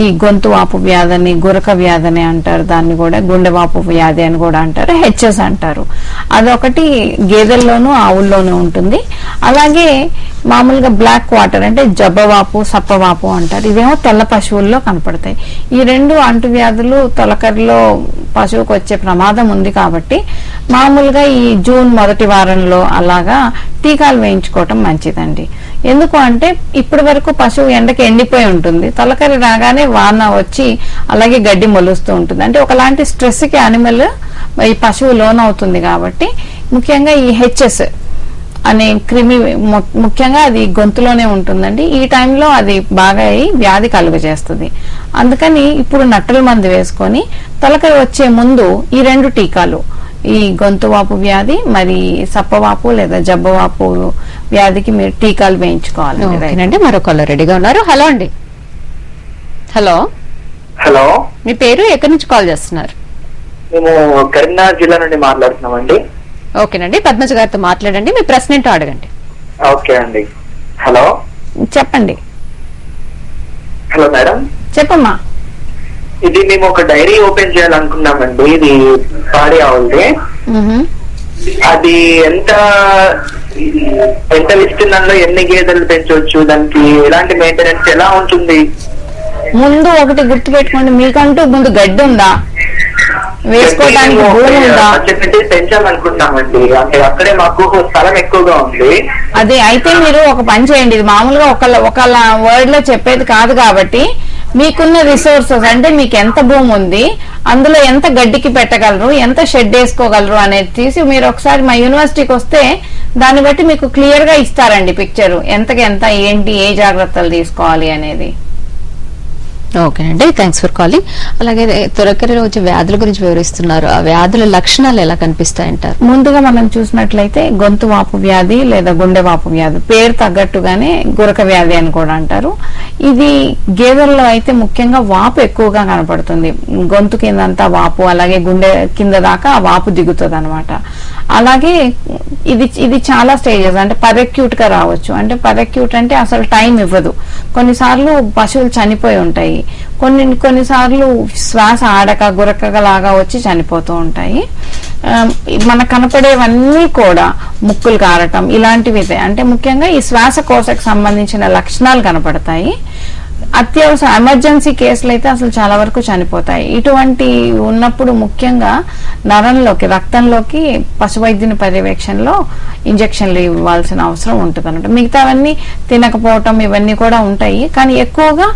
ఈ గొంతు వాపు వ్యాధని, గురక వ్యాధని అంటారు, దాన్ని కూడా గుండె వాపు వ్యాధి అని కూడా అంటారు, హెచ్ఎస్ అంటారు. అదొకటి గేదెల్లోనూ ఆవుల్లోనూ ఉంటుంది. అలాగే మామూలుగా బ్లాక్ వాటర్ అంటే జబ్బవాపు, సప్పవాపు అంటారు, ఇవేమో తెల్ల పశువుల్లో కనపడతాయి. ఈ 2 అంటువ్యాధులు తొలకరిలో పశువుకు వచ్చే ప్రమాదం ఉంది కాబట్టి మామూలుగా ఈ జూన్ మొదటి వారంలో అలాగా టీకాలు వేయించుకోవటం మంచిదండి. ఎందుకు అంటే ఇప్పటి వరకు పశువు ఎండకి ఎండిపోయి ఉంటుంది, తొలకరి రాగానే వాన వచ్చి అలాగే గడ్డి మొలుస్తూ ఉంటుంది, అంటే ఒకలాంటి స్ట్రెస్ కి అనిమల్ ఈ పశువు లోనవుతుంది. కాబట్టి ముఖ్యంగా ఈ హెచ్ఎస్ అనే క్రిమి ముఖ్యంగా అది గొంతులోనే ఉంటుందండి. ఈ టైంలో అది బాగా వ్యాధి కలుగజేస్తుంది. అందుకని ఇప్పుడు నట్టల మందు వేసుకొని తొలకరి వచ్చే ముందు ఈ 2 టీకాలు, ఈ గొంతు వాపు వ్యాధి మరి సప్పవాపు లేదా జబ్బవాపు వ్యాధికి మీరు టీకాలు వేయించుకోవాలి. మరో కాలర్ రెడీగా ఉన్నారు. హలో అండి. హలో హలో, మీ పేరు, ఎక్కడి నుంచి కాల్ చేస్తున్నారు? మేము కరీంనగర్ జిల్లా నుండి మాట్లాడుతున్నామండి. ఓకేనండి, పద్మజ గారితో మాట్లాడండి, మీ ప్రశ్న ఏంటో అడగండి. ఓకే అండి. హలో చెప్పండి. హలో మేడం, చెప్పమ్మా. ఇది మేము ఒక డైరీ ఓపెన్ చేయాలనుకున్నామండి, ఇది పాడి ఆవులది. అది ఎంత విస్తీర్ణంలో ఎన్ని గేదెలు పెంచవచ్చు, దానికి ఎలాంటి మెయింటెనెన్స్ ఎలా ఉంటుంది? ముందు ఒకటి గుర్తు పెట్టుకోండి, మీకంటూ ముందు గడ్డి ఉందా, వేసుకోవడానికి భూమి ఉందా? పెంచాలనుకుంటున్నామండి, అంటే అక్కడే మాకు స్థలం ఎక్కువగా ఉంది. అది అయితే మీరు ఒక పని చేయండి, ఇది మామూలుగా ఒక వర్డ్ లో చెప్పేది కాదు కాబట్టి మీకున్న రిసోర్సెస్ అంటే మీకు ఎంత భూమి ఉంది, అందులో ఎంత గడ్డికి పెట్టగలరు, ఎంత షెడ్ వేసుకోగలరు అనేది తీసి మీరు ఒకసారి మా యూనివర్సిటీకి వస్తే దాన్ని బట్టి మీకు క్లియర్ గా ఇస్తారండి పిక్చర్, ఎంతకి ఎంత ఏంటి ఏ జాగ్రత్తలు తీసుకోవాలి అనేది. ఓకేనండి, థ్యాంక్స్ ఫర్ కాలింగ్. అలాగే తొలకరిలో వచ్చే వ్యాధుల గురించి వివరిస్తున్నారు. ఆ వ్యాధుల లక్షణాలు ఎలా కనిపిస్తాయంటారు? ముందుగా మనం చూసినట్లయితే గొంతు వాపు వ్యాధి లేదా గుండె వాపు వ్యాధి, పేరు తగ్గట్టుగానే గురక వ్యాధి అని కూడా అంటారు. ఇది గేదెల్లో అయితే ముఖ్యంగా వాపు ఎక్కువగా కనపడుతుంది. గొంతు కిందంతా వాపు, అలాగే గుండె కింద దాకా ఆ వాపు దిగుతుంది అనమాట. అలాగే ఇది చాలా స్టేజెస్, అంటే పర్ఎక్యూట్ గా రావచ్చు. అంటే పర్ఎక్యూట్ అంటే అసలు టైం ఇవ్వదు. కొన్నిసార్లు పశువులు చనిపోయి ఉంటాయి, కొన్నిసార్లు శ్వాస ఆడక గురక లాగా వచ్చి చనిపోతూ ఉంటాయి. మనకు కనపడేవన్నీ కూడా ముక్కులు కారటం ఇలాంటివి, అంటే ముఖ్యంగా ఈ శ్వాసకోశకు సంబంధించిన లక్షణాలు కనపడతాయి. అత్యవసర ఎమర్జెన్సీ కేసులు అయితే అసలు చాలా వరకు చనిపోతాయి. ఇటువంటి ఉన్నప్పుడు ముఖ్యంగా నరంలోకి, రక్తంలోకి పశువైద్యుని పర్యవేక్షణలో ఇంజక్షన్లు ఇవ్వాల్సిన అవసరం ఉంటుంది అన్నమాట. మిగతావన్నీ తినకపోవటం ఇవన్నీ కూడా ఉంటాయి, కానీ ఎక్కువగా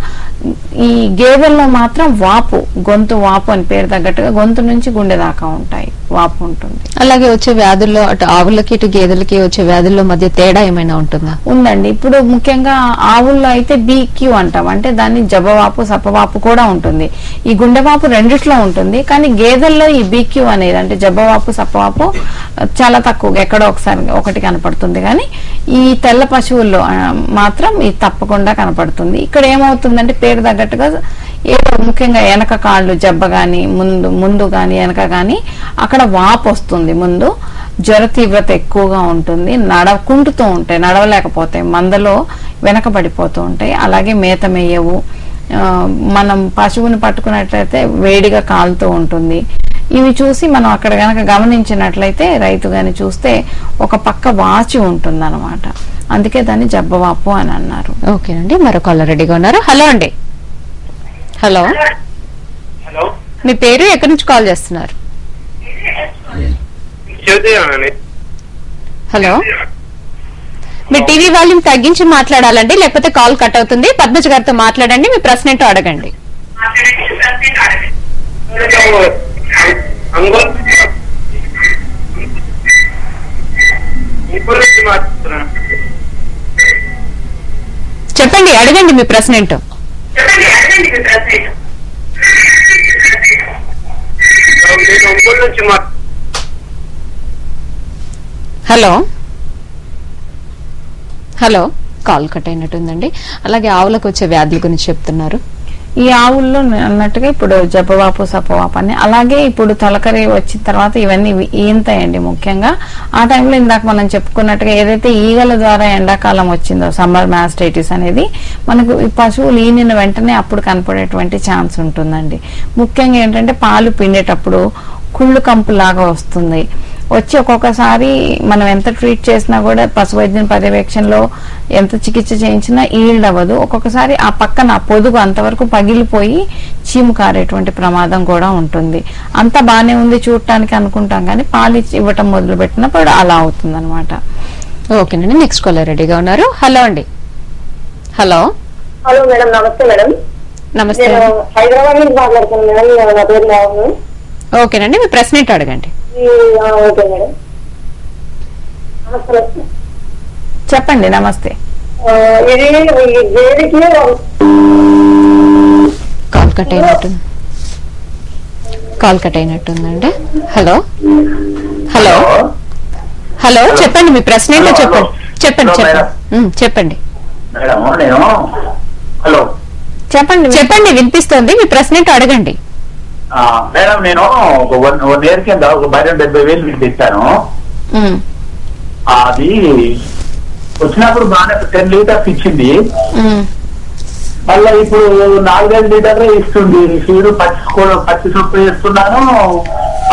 ఈ గేదెల్లో మాత్రం వాపు, గొంతు వాపు అని పేరు తగ్గట్టుగా గొంతు నుంచి గుండె దాకా ఉంటాయి, వాపు ఉంటుంది. అలాగే వచ్చే వ్యాధుల్లో అటు ఆవులకి ఇటు గేదెలకి వచ్చే వ్యాధుల్లో మధ్య తేడా ఏమైనా ఉంటుందా? ఉందండి. ఇప్పుడు ముఖ్యంగా ఆవుల్లో అయితే బీక్యూ అంటాం, అంటే దాన్ని జబ్బవాపు సప్పవాపు కూడా ఉంటుంది. ఈ గుండెవాపు రెండిట్లో ఉంటుంది, కానీ గేదెల్లో ఈ బీక్యూ అనేది అంటే జబ్బవాపు సప్పవాపు చాలా తక్కువగా ఎక్కడో ఒకటి కనపడుతుంది. కానీ ఈ తెల్ల పశువుల్లో మాత్రం ఇది తప్పకుండా కనపడుతుంది. ఇక్కడ ఏమవుతుందంటే పేరు తగ్గట్టుగా ఏదో ముఖ్యంగా వెనక కాళ్ళు జబ్బ గాని ముందు గాని వెనక గాని అక్కడ వాపు వస్తుంది. ముందు జ్వర తీవ్రత ఎక్కువగా ఉంటుంది, కుంటుతూ ఉంటాయి, నడవలేకపోతాయి, మందలో వెనకబడిపోతూ ఉంటాయి. అలాగే మేత మేయవు, మనం పశువుని పట్టుకున్నట్లయితే వేడిగా కాలుతూ ఉంటుంది. ఇవి చూసి మనం అక్కడ గనక గమనించినట్లయితే, రైతు గాని చూస్తే ఒక పక్క వాచి ఉంటుంది అనమాట. అందుకే దాన్ని జబ్బవాపు అని అన్నారు. ఓకే అండి, మరో కాలర్ రెడీగా ఉన్నారు. హలో అండి. హలో, మీ పేరు ఎక్కడి నుంచి కాల్ చేస్తున్నారు? హలో, మీ టీవీ వాల్యూమ్ తగ్గించి మాట్లాడాలండి, లేకపోతే కాల్ కట్ అవుతుంది. పద్మజ గారితో మాట్లాడండి, మీ ప్రశ్న ఏంటో అడగండి. చెప్పండి, అడగండి మీ ప్రశ్న ఏంటో. హలో హలో, కాల్ కట్ అయినట్టుందండి. అలాగే ఆవులకు వచ్చే వ్యాధుల గురించి చెప్తున్నారు. ఈ ఆవుల్లో అన్నట్టుగా ఇప్పుడు జబ్బవాపు సప్పవాపు అని, అలాగే ఇప్పుడు తొలకరి వచ్చిన తర్వాత ఇవన్నీ ఈంతాయండి. ముఖ్యంగా ఆ టైంలో ఇందాక మనం చెప్పుకున్నట్టుగా ఏదైతే ఈగల ద్వారా ఎండాకాలం వచ్చిందో సమ్మర్ మాస్టైటిస్ అనేది, మనకు ఈ పశువులు ఈనిన వెంటనే అప్పుడు కనపడేటువంటి ఛాన్స్ ఉంటుందండి. ముఖ్యంగా ఏంటంటే పాలు పిండేటప్పుడు కుళ్ళు కంపు లాగా వస్తుంది. వచ్చి ఒక్కొక్కసారి మనం ఎంత ట్రీట్ చేసినా కూడా పశువైద్యుని పర్యవేక్షణలో ఎంత చికిత్స చేయించినా ఈల్డ్ అవ్వదు. ఒక్కొక్కసారి ఆ పక్కన పొదుగు అంతవరకు పగిలిపోయి చీము కారేటువంటి ప్రమాదం కూడా ఉంటుంది. అంతా బానే ఉంది చూడటానికి అనుకుంటాం, కానీ పాలు ఇవ్వటం మొదలు పెట్టినప్పుడు అలా అవుతుంది అనమాట. ఓకేనండి, నెక్స్ట్ కాలర్ రెడీగా ఉన్నారు. హలో అండి. హలో హలో మేడం, నమస్తే మేడం. నమస్తే, హైదరాబాద్ నుంచి మాట్లాడుతున్నాను మేడం. నా పేరు లావణ్య. ఓకేనండి, మీ ప్రశ్న ఏంటో అడగండి. ఓకే మేడం, నమస్తే. చెప్పండి. నమస్తే. ఇది గేదెకి కాల్ కట్ అయినట్టుందండి. హలో హలో హలో, చెప్పండి మీ ప్రశ్న ఏంటో చెప్పండి. చెప్పండి చెప్పండి హలో చెప్పండి, వినిపిస్తోంది. మీ ప్రశ్న ఏంటో అడగండి. మేడం, నేను ఒక 1 year కింద ఒక బయట 70,000 వినిపిస్తాను. అది వచ్చినప్పుడు బాగానే 10 లీటర్స్ ఇచ్చింది. మళ్ళీ ఇప్పుడు 4-5 లీటర్లే ఇస్తుంది. ఫీడు పచ్చి సొప్పు వేస్తున్నాను,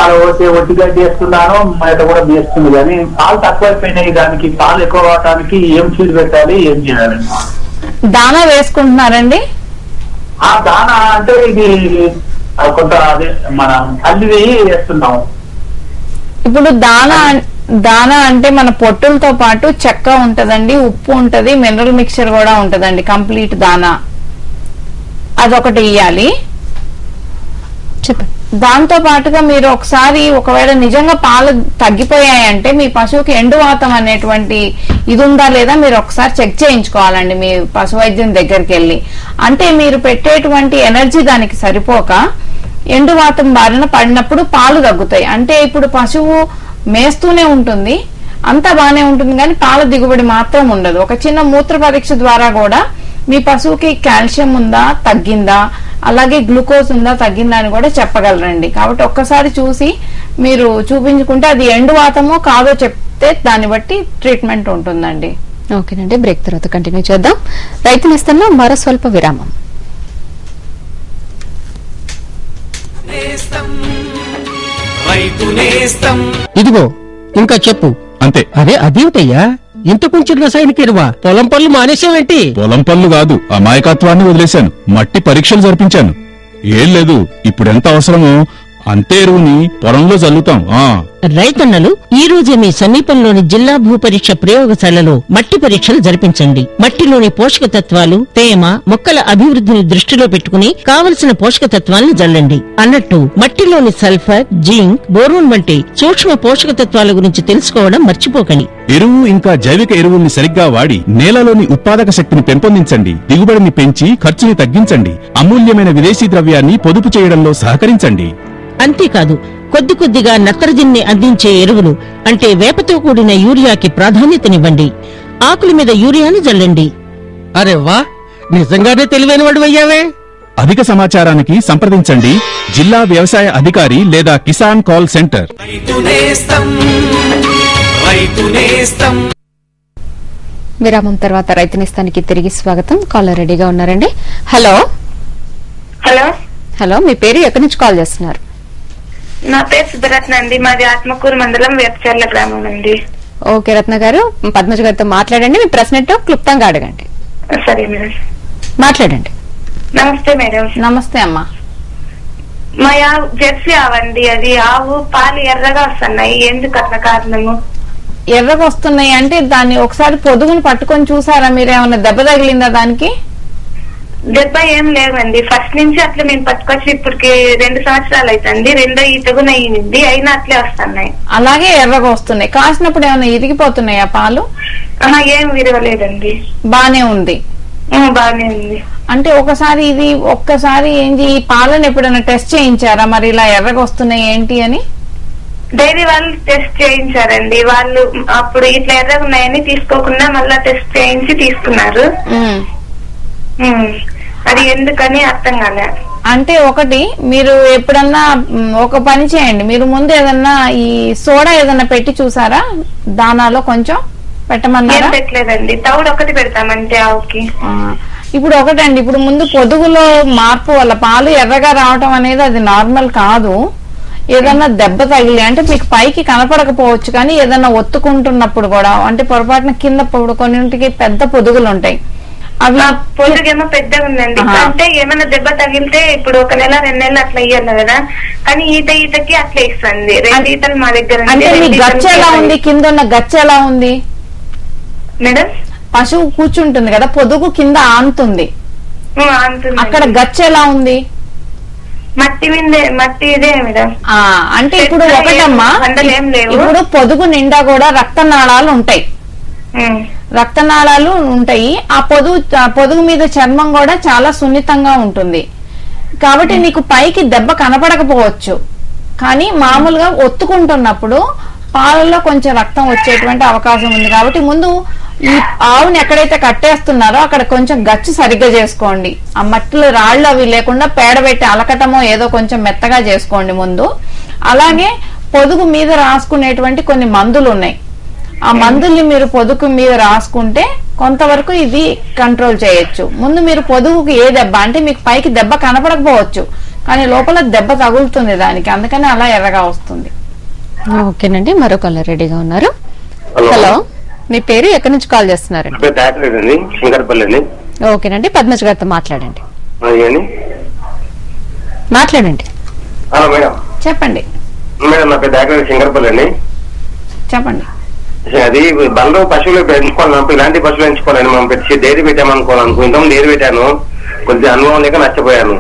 అలా ఒట్టి గడ్డి వేస్తున్నాను, బయట కూడా వేస్తుంది. కానీ పాలు తక్కువైపోయినాయి. దానికి పాలు ఎక్కువ అవడానికి ఏం ఫీడ్ పెట్టాలి, ఏం చేయాలి? దానా వేసుకుంటున్నారండి? ఆ దానా అంటే ఇది కొంత అదే మనం అల్లివి వేస్తున్నాం. ఇప్పుడు దానా అంటే మన పొట్టులతో పాటు చెక్క ఉంటదండి, ఉప్పు ఉంటది, మినరల్ మిక్చర్ కూడా ఉంటదండి. కంప్లీట్ దానా అదొకటి ఇయ్యాలి. చెప్పండి. దాంతో పాటుగా మీరు ఒకవేళ నిజంగా పాలు తగ్గిపోయాయంటే మీ పశువుకి ఎండువాతం అనేటువంటి ఇది ఉందా లేదా మీరు ఒకసారి చెక్ చేయించుకోవాలండి మీ పశు వైద్యం దగ్గరికి వెళ్ళి. అంటే మీరు పెట్టేటువంటి ఎనర్జీ దానికి సరిపోక ఎండువాతం బారిన పడినప్పుడు పాలు తగ్గుతాయి. అంటే ఇప్పుడు పశువు మేస్తూనే ఉంటుంది, అంతా బానే ఉంటుంది, కానీ పాల దిగుబడి మాత్రం ఉండదు. ఒక చిన్న మూత్ర పరీక్ష ద్వారా కూడా మీ పశువుకి కాల్షియం ఉందా తగ్గిందా, అలాగే గ్లూకోజ్ ఉందా తగ్గిందా అని కూడా చెప్పగలరండి. కాబట్టి ఒక్కసారి చూసి మీరు చూపించుకుంటే అది ఎండువాతమో కాదో చెప్తే దాన్ని బట్టి ట్రీట్మెంట్ ఉంటుందండి. ఓకేనండి, బ్రేక్ తర్వాత కంటిన్యూ చేద్దాం. రైతు నేస్తంలో మరో స్వల్ప విరామం. ఇదిగో ఇంకా చెప్పు. అంతే. అరే అదేమిటయ్యా ఇంత కొంచెం రసాయనిక ఎరువ? పొలం పనులు మానేసావేంటి? పొలం పనులు కాదు, అమాయకత్వాన్ని వదిలేశాను. మట్టి పరీక్షలు జరిపించాను. ఏం లేదు, ఇప్పుడెంత అవసరమో అంతే ఎరువుని పొలంలో చల్లుతాం. రైతన్నలు ఈ రోజే మీ సమీపంలోని జిల్లా భూపరీక్ష ప్రయోగశాలలో మట్టి పరీక్షలు జరిపించండి. మట్టిలోని పోషక తత్వాలు, తేమ, మొక్కల అభివృద్ధిని దృష్టిలో పెట్టుకుని కావలసిన పోషక తత్వాలను జల్లండి. అన్నట్టు మట్టిలోని సల్ఫర్, జింక్, బోరోన్ వంటి సూక్ష్మ పోషక తత్వాల గురించి తెలుసుకోవడం మర్చిపోకండి. ఎరువు ఇంకా జైవిక ఎరువుల్ని సరిగ్గా వాడి నేలలోని ఉత్పాదక శక్తిని పెంపొందించండి. దిగుబడిని పెంచి ఖర్చుని తగ్గించండి. అమూల్యమైన విదేశీ ద్రవ్యాన్ని పొదుపు చేయడంలో సహకరించండి. అంతేకాదు, కొద్ది కొద్దిగా నత్రజనిని అందించే ఎరువులు అంటే వేపతో కూడిన యూరియాకి ప్రాధాన్యతనివ్వండి. ఆకుల మీద యూరియాని జల్లండి. అరే వా, నిజంగానే తెలివైన వాడు అయ్యావే. అధిక సమాచారానికి సంప్రదించండి జిల్లా వ్యవసాయ అధికారి లేదా కిసాన్ కాల్ సెంటర్. విరామం తర్వాత రైతు నేస్తానికి తిరిగి స్వాగతం. కాలర్ రెడీగా ఉన్నారండి. హలో హలో హలో, మీ పేరు ఎక్కడి నుంచి కాల్ చేస్తున్నారు? నా పేరు సుబ్బరత్న అండి, మాది ఆత్మకూరు మండలం వేపచర్ల గ్రామం అండి. ఓకే రత్న గారు, పద్మజ గారితో మాట్లాడండి. మీ ప్రశ్న ఏంటో క్లుప్తంగా అడగండి. సరే మేడం, మాట్లాడండి. నమస్తే మేడం. నమస్తే అమ్మా. మా జెర్సీ ఆవండి, అది ఆవు పాలు ఎర్రగా వస్తున్నాయి, ఎందుకు అట్లా కారణము? ఎర్రగా వస్తున్నాయి అంటే దాన్ని ఒకసారి పొదుగును పట్టుకొని చూసారా మీరు? ఏమన్నా దెబ్బ తగిలిందా దానికి? దెబ్బ ఏం లేవండి, ఫస్ట్ నుంచి అట్లా మేము పట్టుకొచ్చి ఇప్పటికి 2 సంవత్సరాలు అవుతుంది. రెండో ఈతగున అయ్యింది, అయినా అట్లే వస్తున్నాయి. అలాగే ఎర్రగా వస్తున్నాయి. కాసినప్పుడు ఏమైనా ఇరిగిపోతున్నాయా పాలు? ఏం విరగలేదండి, బానే ఉంది. బానే ఉంది. అంటే ఒక్కసారి ఏంటి ఈ పాలను ఎప్పుడైనా టెస్ట్ చేయించారా మరి ఇలా ఎర్రగా వస్తున్నాయి ఏంటి అని? డైరీ వాళ్ళు టెస్ట్ చేయించారండి. వాళ్ళు అప్పుడు ఇట్లా ఎర్రగా ఉన్నాయని తీసుకోకుండా మళ్ళా టెస్ట్ చేయించి తీసుకున్నారు. అది ఎందుకని అర్థం కాలే. అంటే ఒకటి మీరు ఎప్పుడన్నా ఒక పని చేయండి, మీరు ముందు ఏదన్నా ఈ సోడా ఏదన్నా పెట్టి చూసారా? దానాలో కొంచెం పెట్టమన్నారా? పెట్టలేదండి, తౌడు ఒకటి పెడతామంటే ఆవుకి. ఇప్పుడు ఒకటండి, ఇప్పుడు ముందు పొదుగులో మార్పు వల్ల పాలు ఎర్రగా రావటం అనేది అది నార్మల్ కాదు. ఏదన్నా దెబ్బ తగిలి అంటే మీకు పైకి కనపడకపోవచ్చు, కానీ ఏదన్నా ఒత్తుకుంటున్నప్పుడు కూడా అంటే పొరపాటున కింద కొన్నింటికి పెద్ద పొదుగులు ఉంటాయి, అవి పొదుగేమో పెద్దగా ఉందండి. అంటే ఏమైనా దెబ్బ తగిలితే ఇప్పుడు 1 నెల 2 నెలలు అట్లా ఇయ్యాలి కదా, కానీ ఈతకి అట్లా ఇస్తుంది. 2 ఈతలు మా దగ్గర. అంటే మీ గచ్చ ఎలా ఉంది? కింద ఉన్న గచ్చ ఎలా ఉంది మేడం? పశువు కూర్చుంటుంది కదా, పొదుగు కింద ఆనుతుంది, అక్కడ గచ్చ ఎలా ఉంది? మట్టి ఇదే మేడం. అంటే ఇప్పుడు ఒకటమ్మా, ఇప్పుడు పొదుగు నిండా కూడా రక్తనాళాలు ఉంటాయి. ఆ పొదుగు మీద చర్మం కూడా చాలా సున్నితంగా ఉంటుంది. కాబట్టి నీకు పైకి దెబ్బ కనపడకపోవచ్చు, కానీ మామూలుగా ఒత్తుకుంటున్నప్పుడు పాలలో కొంచెం రక్తం వచ్చేటువంటి అవకాశం ఉంది. కాబట్టి ముందు ఈ ఆవుని ఎక్కడైతే కట్టేస్తున్నారో అక్కడ కొంచెం గచ్చు సరిగ్గా చేసుకోండి. ఆ మట్టిలో రాళ్లు అవి లేకుండా పేడబెట్టి అలకటమో ఏదో కొంచెం మెత్తగా చేసుకోండి ముందు. అలాగే పొదుగు మీద రాసుకునేటువంటి కొన్ని మందులు ఉన్నాయి, ఆ మందుల్ని మీరు పొదుగు మీద రాసుకుంటే కొంతవరకు ఇది కంట్రోల్ చేయొచ్చు. ముందు మీరు పొదుగుకి ఏ దెబ్బ అంటే మీకు పైకి దెబ్బ కనపడకపోవచ్చు, కానీ లోపల దెబ్బ తగులుతుంది దానికి, అందుకని అలా ఎర్రగా వస్తుంది. ఓకేనండి, మరో కాలర్ రెడీగా ఉన్నారు. హలో, మీ పేరు ఎక్కడి నుంచి కాల్ చేస్తున్నారండి? ఓకేనండి, పద్మజ గారితో మాట్లాడండి. చెప్పండి. మేడం నా పెద్ద సింగర్పల్లి అండి. చెప్పండి. అది బండ్లు పశువులు పెంచుకోవాలి, ఇలాంటి పశువులు పెంచుకోవాలని మనం పెట్టి డైరీ పెట్టామనుకోవాలనుకుంటాం. డైరీ పెట్టాను, కొద్దిగా అనుభవం లేక నష్టపోయాను.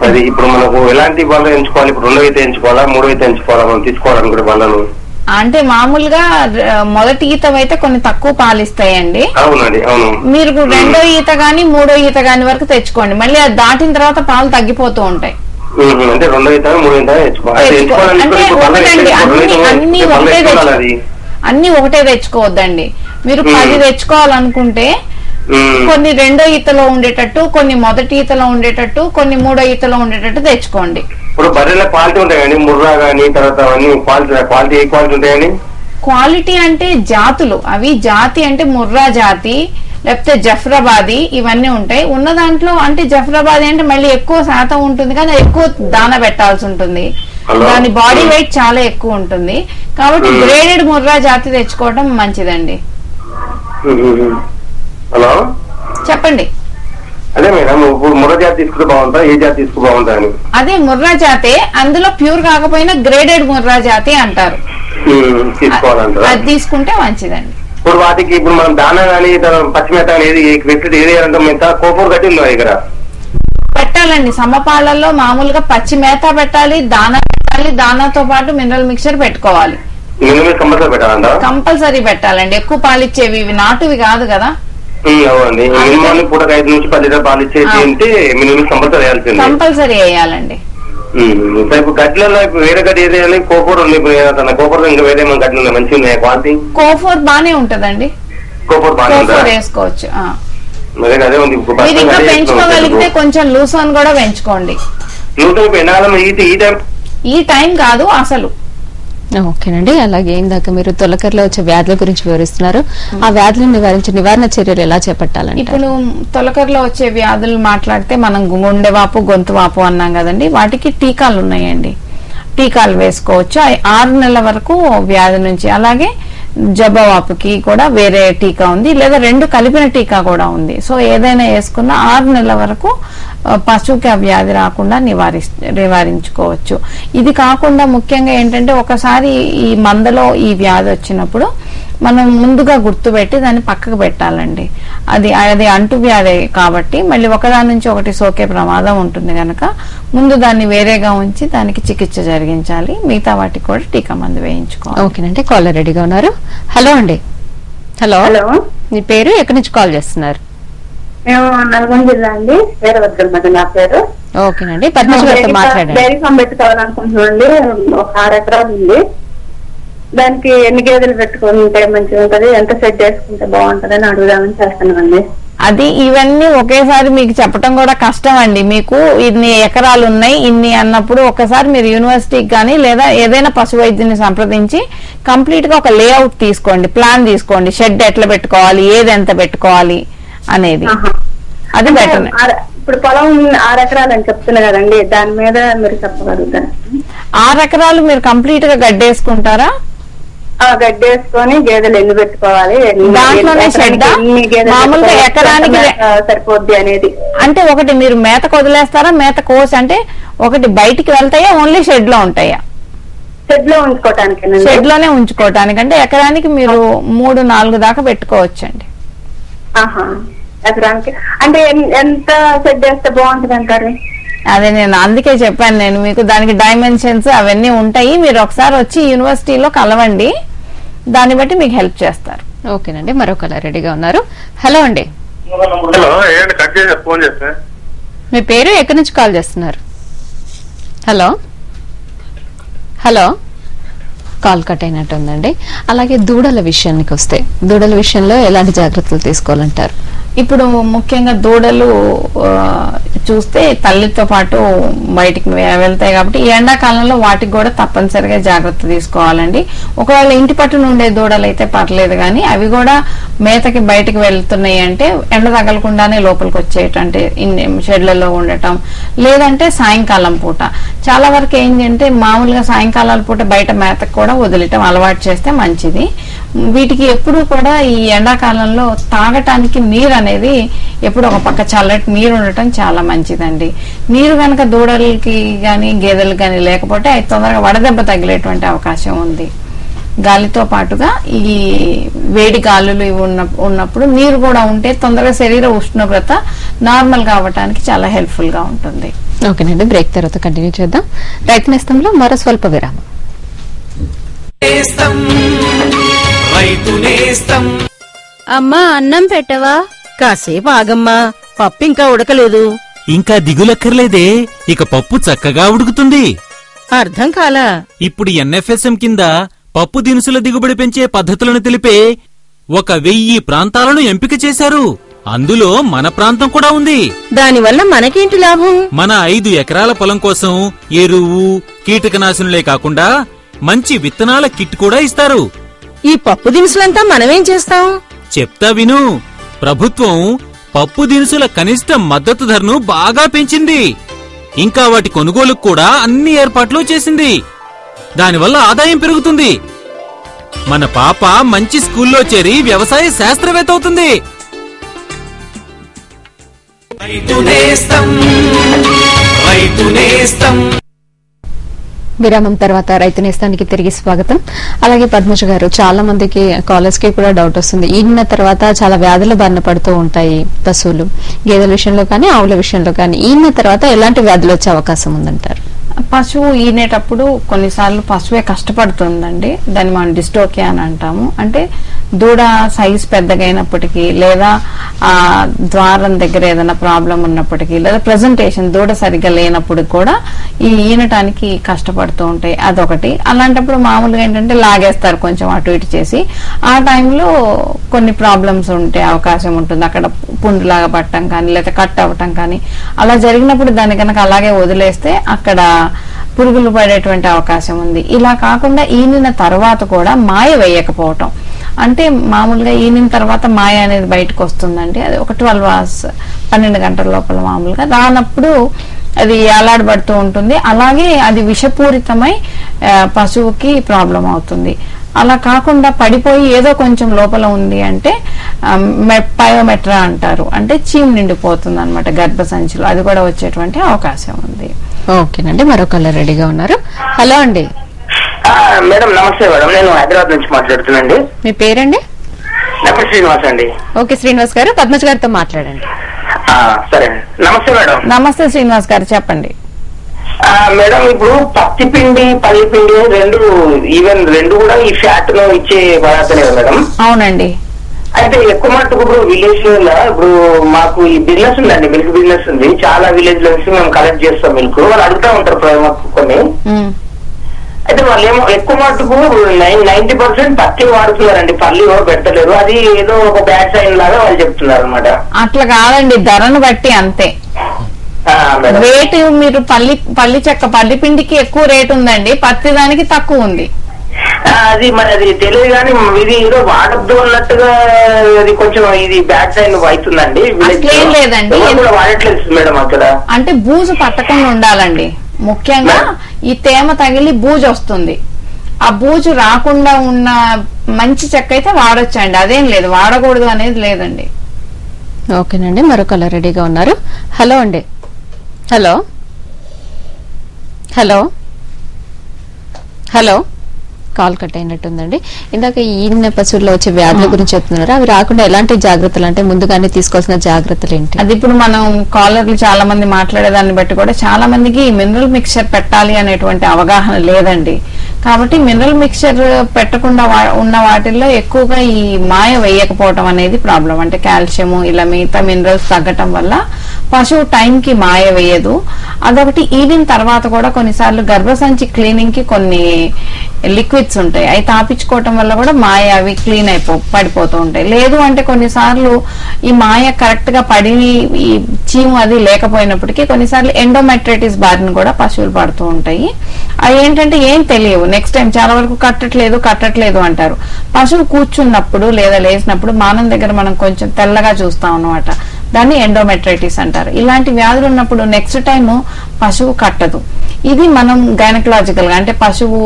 అది ఇప్పుడు మనకు ఎలాంటి బల్ల ఎంచుకోవాలి? ఇప్పుడు 2 ఈత ఎంచుకోవాలా, 3 ఈత ఎంచుకోవాలా మనం తీసుకోవాలనుకునే బల్లలు? అంటే మామూలుగా మొదటి ఈత అయితే కొన్ని తక్కువ పాలిస్తాయండి. అవునండి, అవును. మీరు 2వ ఈత గానీ 3వ ఈత గానీ వరకు తెచ్చుకోండి. మళ్ళీ అది దాటిన తర్వాత పాలు తగ్గిపోతూ ఉంటాయి. అంటే 2 ఈత 3 ఈత అన్ని ఒకటే తెచ్చుకోవద్దండి. మీరు 10 తెచ్చుకోవాలనుకుంటే కొన్ని 2వ ఈతలో ఉండేటట్టు, కొన్ని మొదటి ఈతలో ఉండేటట్టు, కొన్ని 3వ ఈతలో ఉండేటట్టు తెచ్చుకోండి. ఇప్పుడు బర్రెల క్వాలిటీ ఉంటాయండి, ముర్రా గానీ తర్వాత అవన్నీ క్వాలిటీ ఏ క్వాలిటీ ఉంటాయండి? క్వాలిటీ అంటే జాతులు, అవి జాతి అంటే ముర్రా జాతి లేకపోతే జఫ్రాబాదీ ఇవన్నీ ఉంటాయి. ఉన్న దాంట్లో అంటే జఫ్రాబాదీ అంటే మళ్ళీ ఎక్కువ శాతం ఉంటుంది కానీ ఎక్కువ దాన పెట్టాల్సి ఉంటుంది, దాని బాడీ వెయిట్ చాలా ఎక్కువ ఉంటుంది. కాబట్టి గ్రేడెడ్ ముర్రా జాతి తెచ్చుకోవడం మంచిదండి. హలో, చెప్పండి. అదే మేడం, ఇప్పుడు ముర్రా జాతి తీసుకుంటే బాగుంటా, ఏ జాతి తీసుకు బాగుంటా అని? అదే ముర్రా జాతే, అందులో ప్యూర్ కాకపోయినా గ్రేడెడ్ ముర్రా జాతి అంటారు, తీసుకోవాలంటారు. అది తీసుకుంటే మంచిదండి. ఇప్పుడు వాటికి ఇప్పుడు మనం దానా కానీ పచ్చిమేత అనేది ఏదంటే మిగత కోపూరు గట్టి ఉందా దగ్గర? పెట్టాలండి, సమపాళ్లలో మామూలుగా పచ్చి మేత పెట్టాలి, దానా పెట్టాలి, దానాతో పాటు మినరల్ మిక్చర్ పెట్టుకోవాలి. కంపల్సరీ పెట్టాలంట? కంపల్సరీ పెట్టాలండి. ఎక్కువ పాలిచ్చేవి, ఇవి నాటువి కాదు కదా. అవునండి, మినిమం పూట 5 నుంచి 10 లీటర్ పాలు ఇచ్చేసి ఉంటే మినిమం కంపల్సరీ వేయాల్సింది. కంపల్సరీ వేయాలండి. ఇప్పుడు గడ్డలలో వేరే గడ్డి ఏదైనా కోపూర్ ఉంది, కోపూర్ ఇంకా వేరే గడ్డలు ఉన్నాయి, మంచిగా ఉన్నాయి క్వాలిటీ? కోఫోర్ బానే ఉంటదండి, కోపూర్ వేసుకోవచ్చు. అదే ఉంది. మీరు ఇంకా పెంచుకోగలిగితే కొంచెం లూసాన్ కూడా పెంచుకోండి. ఈ టైం కాదు అసలు. ఓకేనండి. అలాగే ఇందాక మీరు తొలకరలో వచ్చే వ్యాధుల గురించి వివరిస్తున్నారు. ఆ వ్యాధులను నివారించే నివారణ చర్యలు ఎలా చేపట్టాలంటే? ఇప్పుడు తొలకరలో వచ్చే వ్యాధులు మాట్లాడితే మనం గుండెవాపు, గొంతు వాపు అన్నాం కదండి, వాటికి టీకాలు ఉన్నాయండి. టీకాలు వేసుకోవచ్చు 6 నెలల వరకు వ్యాధి నుంచి. అలాగే జబ్బవాపుకి కూడా వేరే టీకా ఉంది, లేదా 2 కలిపిన టీకా కూడా ఉంది. సో ఏదైనా వేసుకున్నా 6 నెలల వరకు పశువుకి ఆ వ్యాధి రాకుండా నివారించుకోవచ్చు. ఇది కాకుండా ముఖ్యంగా ఏంటంటే ఒకసారి ఈ మందలో ఈ వ్యాధి వచ్చినప్పుడు మనం ముందుగా గుర్తుపెట్టి దాన్ని పక్కకు పెట్టాలండి. అది అంటు వ్యాధి కాబట్టి మళ్ళీ ఒకదాని నుంచి ఒకటి సోకే ప్రమాదం ఉంటుంది కనుక ముందు దాన్ని వేరేగా ఉంచి దానికి చికిత్స జరిగించాలి. మిగతా వాటికి కూడా టీకా మందు వేయించుకోవాలి. ఓకేనండి. కాలర్ రెడీగా ఉన్నారు. హలో అండి. హలో, మీ పేరు, ఎక్కడి నుంచి కాల్ చేస్తున్నారు? మేము నల్గొండ జిల్లా అండి, వీరభద్రం నా పేరు. ఓకేనండి, పద్మశ్రీ మాట్లాడండి. డైరీ ఫామ్ పెట్టుకోవాలనుకుంటున్నాండి. ఒక 6 ఎకరాలు ఉంది. దానికి ఎన్ని గేదెలు పెట్టుకుంటే మంచిగా ఉంటది, ఎంత సెట్ చేసుకుంటే బాగుంటది అని అడుగుదామని చేస్తున్నామండి. అది ఇవన్నీ ఒకేసారి మీకు చెప్పడం కూడా కష్టం అండి. మీకు ఇన్ని ఎకరాలు ఉన్నాయి ఇన్ని అన్నప్పుడు ఒకసారి మీరు యూనివర్సిటీకి కానీ లేదా ఏదైనా పశు వైద్యుని సంప్రదించి కంప్లీట్ గా ఒక లేఅవుట్ తీసుకోండి, ప్లాన్ తీసుకోండి, షెడ్ ఎట్లా పెట్టుకోవాలి, ఏది ఎంత పెట్టుకోవాలి అనేది. అది బెటర్. ఇప్పుడు పొలం 6 ఎకరాలు అని చెప్తున్నా కదండి, దాని మీద మీరు చెప్పగలుగుతారు? 6 ఎకరాలు మీరు కంప్లీట్ గా గడ్డేసుకుంటారా? గడ్డేసుకొని గేదెలు ఎన్ని పెట్టుకోవాలి, దాంట్లోనే షెడ్ మామూలుగా ఎకరానికి సరిపోద్ది అనేది. అంటే ఒకటి మీరు మేతకు వదిలేస్తారా, మేత కోసి అంటే ఒకటి బయటికి వెళ్తాయా, ఓన్లీ షెడ్ లో ఉంటాయా? షెడ్ లో ఉంచుకోవటానికి. షెడ్ లోనే ఉంచుకోవటానికి అంటే ఎకరానికి మీరు 3-4 దాకా పెట్టుకోవచ్చండి. ఎకరానికి అంటే ఎంత షెడ్ వేస్తే బాగుంటది అంటారు? అదే నేను అందుకే చెప్పాను నేను మీకు, దానికి డైమెన్షన్స్ అవన్నీ ఉంటాయి. మీరు ఒకసారి వచ్చి యూనివర్సిటీలో కలవండి, దాన్ని బట్టి మీకు హెల్ప్ చేస్తారు. ఓకేనండి. మరొకలా రెడీగా ఉన్నారు. హలో అండి. మీ పేరు, ఎక్కడి నుంచి కాల్ చేస్తున్నారు? హలో హలో, కాల్ కట్ అయినట్టుందండి. అలాగే దూడల విషయానికి వస్తే, దూడల విషయంలో ఎలాంటి జాగ్రత్తలు తీసుకోవాలంటారు? ఇప్పుడు ముఖ్యంగా దూడలు చూస్తే తల్లితో పాటు బయటికి వెళ్తాయి కాబట్టి ఈ ఎండాకాలంలో వాటికి కూడా తప్పనిసరిగా జాగ్రత్త తీసుకోవాలండి. ఒకవేళ ఇంటి పట్టున ఉండే దూడలు అయితే పర్లేదు, కానీ అవి కూడా మేతకి బయటకు వెళ్తున్నాయి అంటే ఎండ తగలకుండానే లోపలికి వచ్చేటంటే షెడ్లలో ఉండటం, లేదంటే సాయంకాలం పూట. చాలా వరకు ఏంటంటే మామూలుగా సాయంకాలాల పూట బయట మేతకు కూడా వదిలేయటం అలవాటు చేస్తే మంచిది. వీటికి ఎప్పుడు కూడా ఈ ఎండాకాలంలో తాగటానికి నీరు అనేది ఎప్పుడు ఒక పక్క చల్లటి నీరు ఉండటం చాలా మంచిదండి. నీరు కనుక దూడలకి గాని గేదెలకు గాని లేకపోతే అది తొందరగా వడదెబ్బ తగిలేటువంటి అవకాశం ఉంది. గాలితో పాటుగా ఈ వేడి గాలులు ఇవి ఉన్నప్పుడు నీరు కూడా ఉంటే తొందరగా శరీర ఉష్ణోగ్రత నార్మల్ గా అవ్వడానికి చాలా హెల్ప్ఫుల్ గా ఉంటుంది. ఓకేనండి, బ్రేక్ తర్వాత కంటిన్యూ చేద్దాం. రైతు నేస్తంలో మరో స్వల్ప విరామం. అమ్మా అన్నం పెట్టవా? కాసేపు ఆగమ్మా, పప్పు ఇంకా ఉడకలేదు. ఇంకా దిగులక్కర్లేదే, ఇక పప్పు చక్కగా ఉడుకుతుంది. అర్థం కాలా? ఇప్పుడు ఎన్ఎఫ్ఎస్ఎం కింద పప్పు దినుసుల దిగుబడి పెంచే పద్ధతులను తెలిపే 1000 ప్రాంతాలను ఎంపిక చేశారు. అందులో మన ప్రాంతం కూడా ఉంది. దానివల్ల మనకేంటి లాభం? మన 5 ఎకరాల పొలం కోసం ఎరువు, కీటకనాశునులే కాకుండా మంచి విత్తనాల కిట్ కూడా ఇస్తారు. ఈ పప్పు దినుసులంతా మనమేం చేస్తాం? చెప్తా విను. ప్రభుత్వం పప్పు దినుసుల కనిష్ట మద్దతు ధరను బాగా పెంచింది. ఇంకా వాటి కొనుగోలుకు కూడా అన్ని ఏర్పాట్లు చేసింది. దానివల్ల ఆదాయం పెరుగుతుంది. మన పాప మంచి స్కూల్లో చేరి వ్యవసాయ శాస్త్రవేత్త అవుతుంది. విరామం తర్వాత రైతు నేస్తానికి తిరిగి స్వాగతం. అలాగే పద్మజ గారు, చాలా మందికి కాలర్స్ కి కూడా డౌట్ వస్తుంది. ఈనిన తర్వాత చాలా వ్యాధుల బారిన పడుతూ ఉంటాయి పశువులు, గేదెల విషయంలో కానీ ఆవుల విషయంలో కానీ. ఈనిన తర్వాత ఎలాంటి వ్యాధులు వచ్చే అవకాశం ఉందంటారు? పశువు ఈనేటప్పుడు కొన్నిసార్లు పశువే కష్టపడుతుందండి. దాన్ని మనం డిస్టోకియా అని అంటాము. అంటే దూడ సైజ్ పెద్దగైనప్పటికీ, లేదా ఆ ద్వారం దగ్గర ఏదైనా ప్రాబ్లం ఉన్నప్పటికీ, లేదా ప్రెజెంటేషన్ దూడ సరిగ్గా లేనప్పుడు కూడా ఈ ఈనటానికి కష్టపడుతూ ఉంటాయి. అదొకటి. అలాంటప్పుడు మామూలుగా ఏంటంటే లాగేస్తారు కొంచెం అటు ఇటు చేసి. ఆ టైంలో కొన్ని ప్రాబ్లమ్స్ ఉంటే అవకాశం ఉంటుంది. అక్కడ పుండులాగా పట్టడం కానీ, లేదా కట్ అవ్వటం కానీ అలా జరిగినప్పుడు దాన్ని కనుక అలాగే వదిలేస్తే అక్కడ పురుగులు పడేటువంటి అవకాశం ఉంది. ఇలా కాకుండా ఈనిన తర్వాత కూడా మాయ వేయకపోవటం, అంటే మామూలుగా ఈనిన తర్వాత మాయ అనేది బయటకు వస్తుందండి. అది ఒక 12 hours 12 గంటల లోపల మామూలుగా రానప్పుడు అది అలాడబడుతూ ఉంటుంది. అలాగే అది విషపూరితమై పశువుకి ప్రాబ్లం అవుతుంది. అలా కాకుండా పడిపోయి ఏదో కొంచెం లోపల ఉంది అంటే పయోమెట్రా అంటారు, అంటే చీమ్ నిండిపోతుంది అనమాట గర్భసంచిలో. అది కూడా వచ్చేటువంటి అవకాశం ఉంది. ఓకేనండి, మరొకళ్ళు రెడీగా ఉన్నారు. హలో అండి. మేడం నమస్తే మేడం, నేను హైదరాబాద్ నుంచి మాట్లాడుతున్నాండి. మీ పేరండి? శ్రీనివాస్ అండి. ఓకే శ్రీనివాస్ గారు, పద్మజ గారితో మాట్లాడండి. సరే, నమస్తే మేడం. నమస్తే శ్రీనివాస్ గారు, చెప్పండి. మేడం, ఇప్పుడు పత్తి పిండి పల్లి పిండి రెండు కూడా ఈ ఫ్యాట్ ను ఇచ్చే పదార్థాలే మేడం? అవునండి. అయితే ఎక్కువ మట్టుకు ఇప్పుడు విలేజ్ లో ఇప్పుడు మాకు ఈ బిజినెస్ ఉందండి, మిల్క్ బిజినెస్ ఉంది. చాలా విలేజ్ లో మేము కలెక్ట్ చేస్తాం మిల్క్. వాళ్ళు అడుగుతా ఉంటారు మాకు కొన్ని. అయితే వాళ్ళు ఏమో ఎక్కువ మట్టుకు 90% పత్తి వాడుతున్నారండి, పల్లి ఎవరు పెట్టలేరు. అది ఏదో ఒక బ్యాడ్ సైన్ లాగా వాళ్ళు చెప్తున్నారు అనమాట. అట్లా కాదండి, ధరను బట్టి అంతే రేటు. మీరు పల్లి చెక్క పల్లి పిండికి ఎక్కువ రేటు ఉందండి, పత్తి దానికి తక్కువ ఉంది. అది మరి అది తెలియదు కానీ ఇది ఏదో వాడద్దు అన్నట్టుగా అది కొంచెం ఇది బ్యాడ్ సైన్ అవుతుందండి. ఏం లేదండి, వాడట్లేదు మేడం అక్కడ. అంటే బూజు పట్టకుండా ఉండాలండి. ముఖ్యంగా ఈ తేమ తగిలి బూజు వస్తుంది. ఆ బూజు రాకుండా ఉన్న మంచి చెక్క అయితే వాడొచ్చండి, అదేం లేదు, వాడకూడదు అనేది లేదండి. ఓకేనండి, మరొకళ్ళు రెడీగా ఉన్నారు. హలో అండి. Hello hello hello call cut అయినట్టుందండి. ఇందాక ఈనిన పశువుల్లో వచ్చే వ్యాధుల గురించి చెప్తున్నారు. అవి రాకుండా ఎలాంటి జాగ్రత్తలు, అంటే ముందుగానే తీసుకోవాల్సిన జాగ్రత్తలు ఏంటి? అది ఇప్పుడు మనం కాలర్లు చాలా మంది మాట్లాడేదాన్ని బట్టి కూడా చాలా మందికి మినరల్ మిక్చర్ పెట్టాలి అనేటువంటి అవగాహన లేదండి. కాబట్టి మినరల్ మిక్చర్ పెట్టకుండా ఉన్న వాటిల్లో ఎక్కువగా ఈ మాయ వేయకపోవటం అనేది ప్రాబ్లం. అంటే కాల్షియము ఇలా మిగతా మినరల్స్ తగ్గటం వల్ల పశువు టైంకి మాయ వేయదు. అదొకటి. ఈనిన తర్వాత కూడా కొన్నిసార్లు గర్భసంచి క్లీనింగ్ కి కొన్ని లిక్విడ్స్ ఉంటాయి, అవి తాపించుకోవటం వల్ల కూడా మాయ అవి క్లీన్ పడిపోతూ ఉంటాయి. లేదు అంటే కొన్నిసార్లు ఈ మాయ కరెక్ట్ గా పడి ఈ చీము అది లేకపోయినప్పటికీ కొన్నిసార్లు ఎండోమెట్రైటిస్ బారిన కూడా పశువులు పడుతూ ఉంటాయి. అవి ఏంటంటే ఏం తెలియవు. నెక్స్ట్ టైం చాలా వరకు కట్టట్లేదు అంటారు. పశువు కూర్చున్నప్పుడు లేదా లేచినప్పుడు మానం దగ్గర మనం కొంచెం తెల్లగా చూస్తాం అన్నమాట, దాన్ని ఎండోమెట్రైటిస్ అంటారు. ఇలాంటి వ్యాధులు ఉన్నప్పుడు నెక్స్ట్ టైం పశువు కట్టదు. ఇది మనం గైనకలాజికల్ గా, అంటే పశువు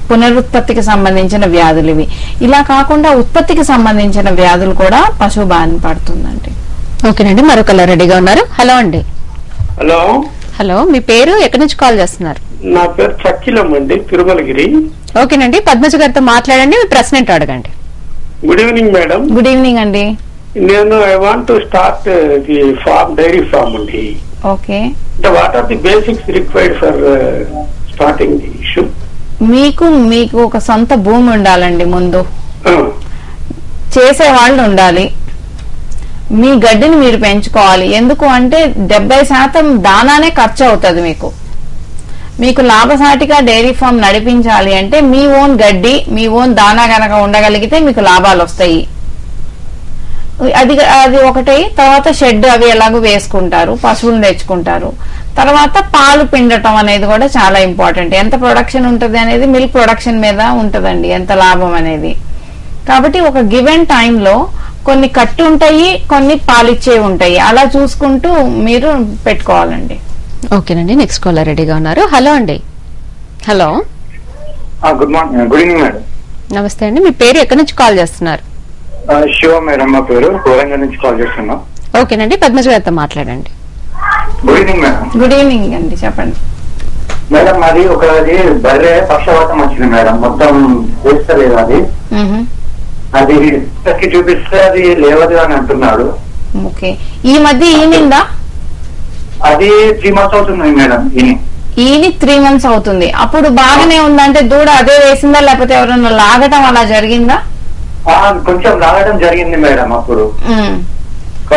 పునరుత్పత్తికి సంబంధించిన వ్యాధులు ఇవి. ఇలా కాకుండా ఉత్పత్తికి సంబంధించిన వ్యాధులు కూడా పశువు బారిన పడుతుందండి. ఓకేనండి, మరొకళ్ళు రెడీగా ఉన్నారు. హలో అండి. హలో హలో, మీ పేరు, ఎక్కడి నుంచి కాల్ చేస్తున్నారు? నా పేరు చక్కిలం అండి, తిరుమలగిరి. ఓకేనండి, పద్మజ గారితో మాట్లాడండి, మీ ప్రశ్న ఏంటో అడగండి. Good evening madam. Good evening అండి. నేను I want to start the farm, dairy farm అండి. Okay. What are the basics required for starting the issue? మీకు ఒక సొంత భూమి ఉండాలండి, ముందు చేసే వాళ్ళు ఉండాలి, మీ గడ్డిని మీరు పెంచుకోవాలి. ఎందుకు అంటే 70% దానానే ఖర్చు అవుతుంది. మీకు లాభసాటిగా డైరీ ఫామ్ నడిపించాలి అంటే మీ ఓన్ గడ్డి, మీ ఓన్ దానా గనక ఉండగలిగితే మీకు లాభాలు వస్తాయి. అది ఒకటి. తర్వాత షెడ్ అవి ఎలాగో వేసుకుంటారు, పశువులు తెచ్చుకుంటారు. తర్వాత పాలు పిండటం అనేది కూడా చాలా ఇంపార్టెంట్. ఎంత ప్రొడక్షన్ ఉంటుంది అనేది మిల్క్ ప్రొడక్షన్ మీద ఉంటదండి, ఎంత లాభం అనేది. కాబట్టి ఒక గివెన్ టైంలో కొన్ని కట్టు ఉంటాయి, కొన్ని పాలిచ్చే ఉంటాయి. అలా చూసుకుంటూ మీరు పెట్టుకోవాలండి. ఓకేనండి, నెక్స్ట్ కాలర్ రెడీగా ఉన్నారు. హలో అండి. Hello, good morning, good evening madam. నమస్తే అండి, మీ పేరు ఎక్కడి నుంచి కాల్ చేస్తున్నారు? శివ మేడం, మా పేరు వరంగల్ నుంచి కాల్ చేస్తున్నాం. ఓకేనండి, పద్మజ గారితో మాట్లాడండి. Good evening madam. Good evening అండి, చెప్పండి మేడం. అది ఒకది బర్రె పక్షవాతం వచ్చింది మేడం, మొత్తం చేస్తలేదు. అది చూపిస్తే అది లేవదు అని అంటున్నాడు. ఓకే, ఈ మధ్య ఈనిందా? అది 3 months అవుతుంది మేడం. ఈని 3 months అవుతుంది. అప్పుడు బాగానే ఉందంటే దూడ అదే వేసిందా, లేకపోతే ఎవరైనా లాగటం అలా జరిగిందా? కొంచెం లాగడం జరిగింది మేడం. అప్పుడు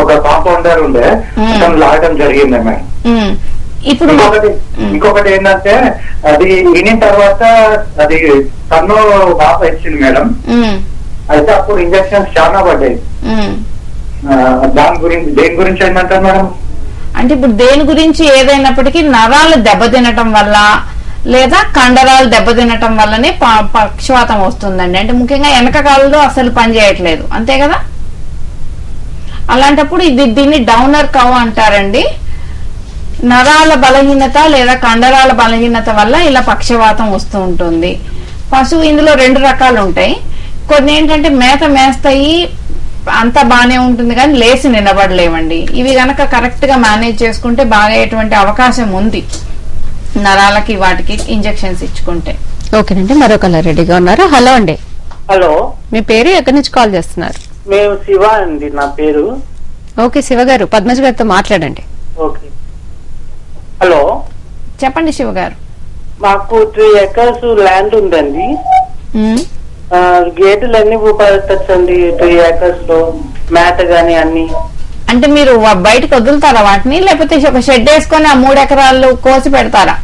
ఒక కాంపౌండర్ ఉండే, కొంచెం లాగడం జరిగింది మేడం. ఇప్పుడు ఇంకొకటి ఏంటంటే అది ఈనిన తర్వాత అది కన్ను బాగా ఇచ్చింది మేడం. అయితే అప్పుడు ఇంజక్షన్స్ చాలా పడ్డాయి. దేని గురించి ఏంటంటారు మేడం? అంటే ఇప్పుడు దేని గురించి ఏదైనప్పటికీ నరాలు దెబ్బతినటం వల్ల లేదా కండరాలు దెబ్బతినటం వల్లనే పక్షవాతం వస్తుందండి. అంటే ముఖ్యంగా వెనక కాళ్ళు అసలు పనిచేయట్లేదు, అంతే కదా. అలాంటప్పుడు దీన్ని డౌనర్ కవ్ అంటారండి. నరాల బలహీనత లేదా కండరాల బలహీనత వల్ల ఇలా పక్షవాతం వస్తూ ఉంటుంది. పశువు ఇందులో 2 రకాలు ఉంటాయి. కొన్ని ఏంటంటే మేత మేస్తాయి, అంతా బానే ఉంటుంది, కానీ లేచి నిలబడలేవండి. ఇవి గనక కరెక్ట్ గా మేనేజ్ చేసుకుంటే బాగయ్యేటువంటి అవకాశం ఉంది, నరాలకి వాటికి ఇంజెక్షన్స్ ఇచ్చుకుంటే. ఓకేనండి, మరొకరు రెడీగా ఉన్నారు. హలో అండి. హలో, మీ పేరు ఎక్కడి నుంచి కాల్ చేస్తున్నారు? మేము శివ అండి, నా పేరు. ఓకే శివ గారు, పద్మజ గారితో మాట్లాడండి. ఓకే, హలో చెప్పండి శివ గారు. మాకు 3 acres ల్యాండ్ ఉందండి. గేదెలన్నీ ఉపయోగించండి 3 acres లో, మేత గాని అన్ని. అంటే మీరు బయటకు వదులుతారా వాటిని, లేకపోతే ఒక షెడ్ వేసుకొని ఆ 3 ఎకరాలు కోసి పెడతారా?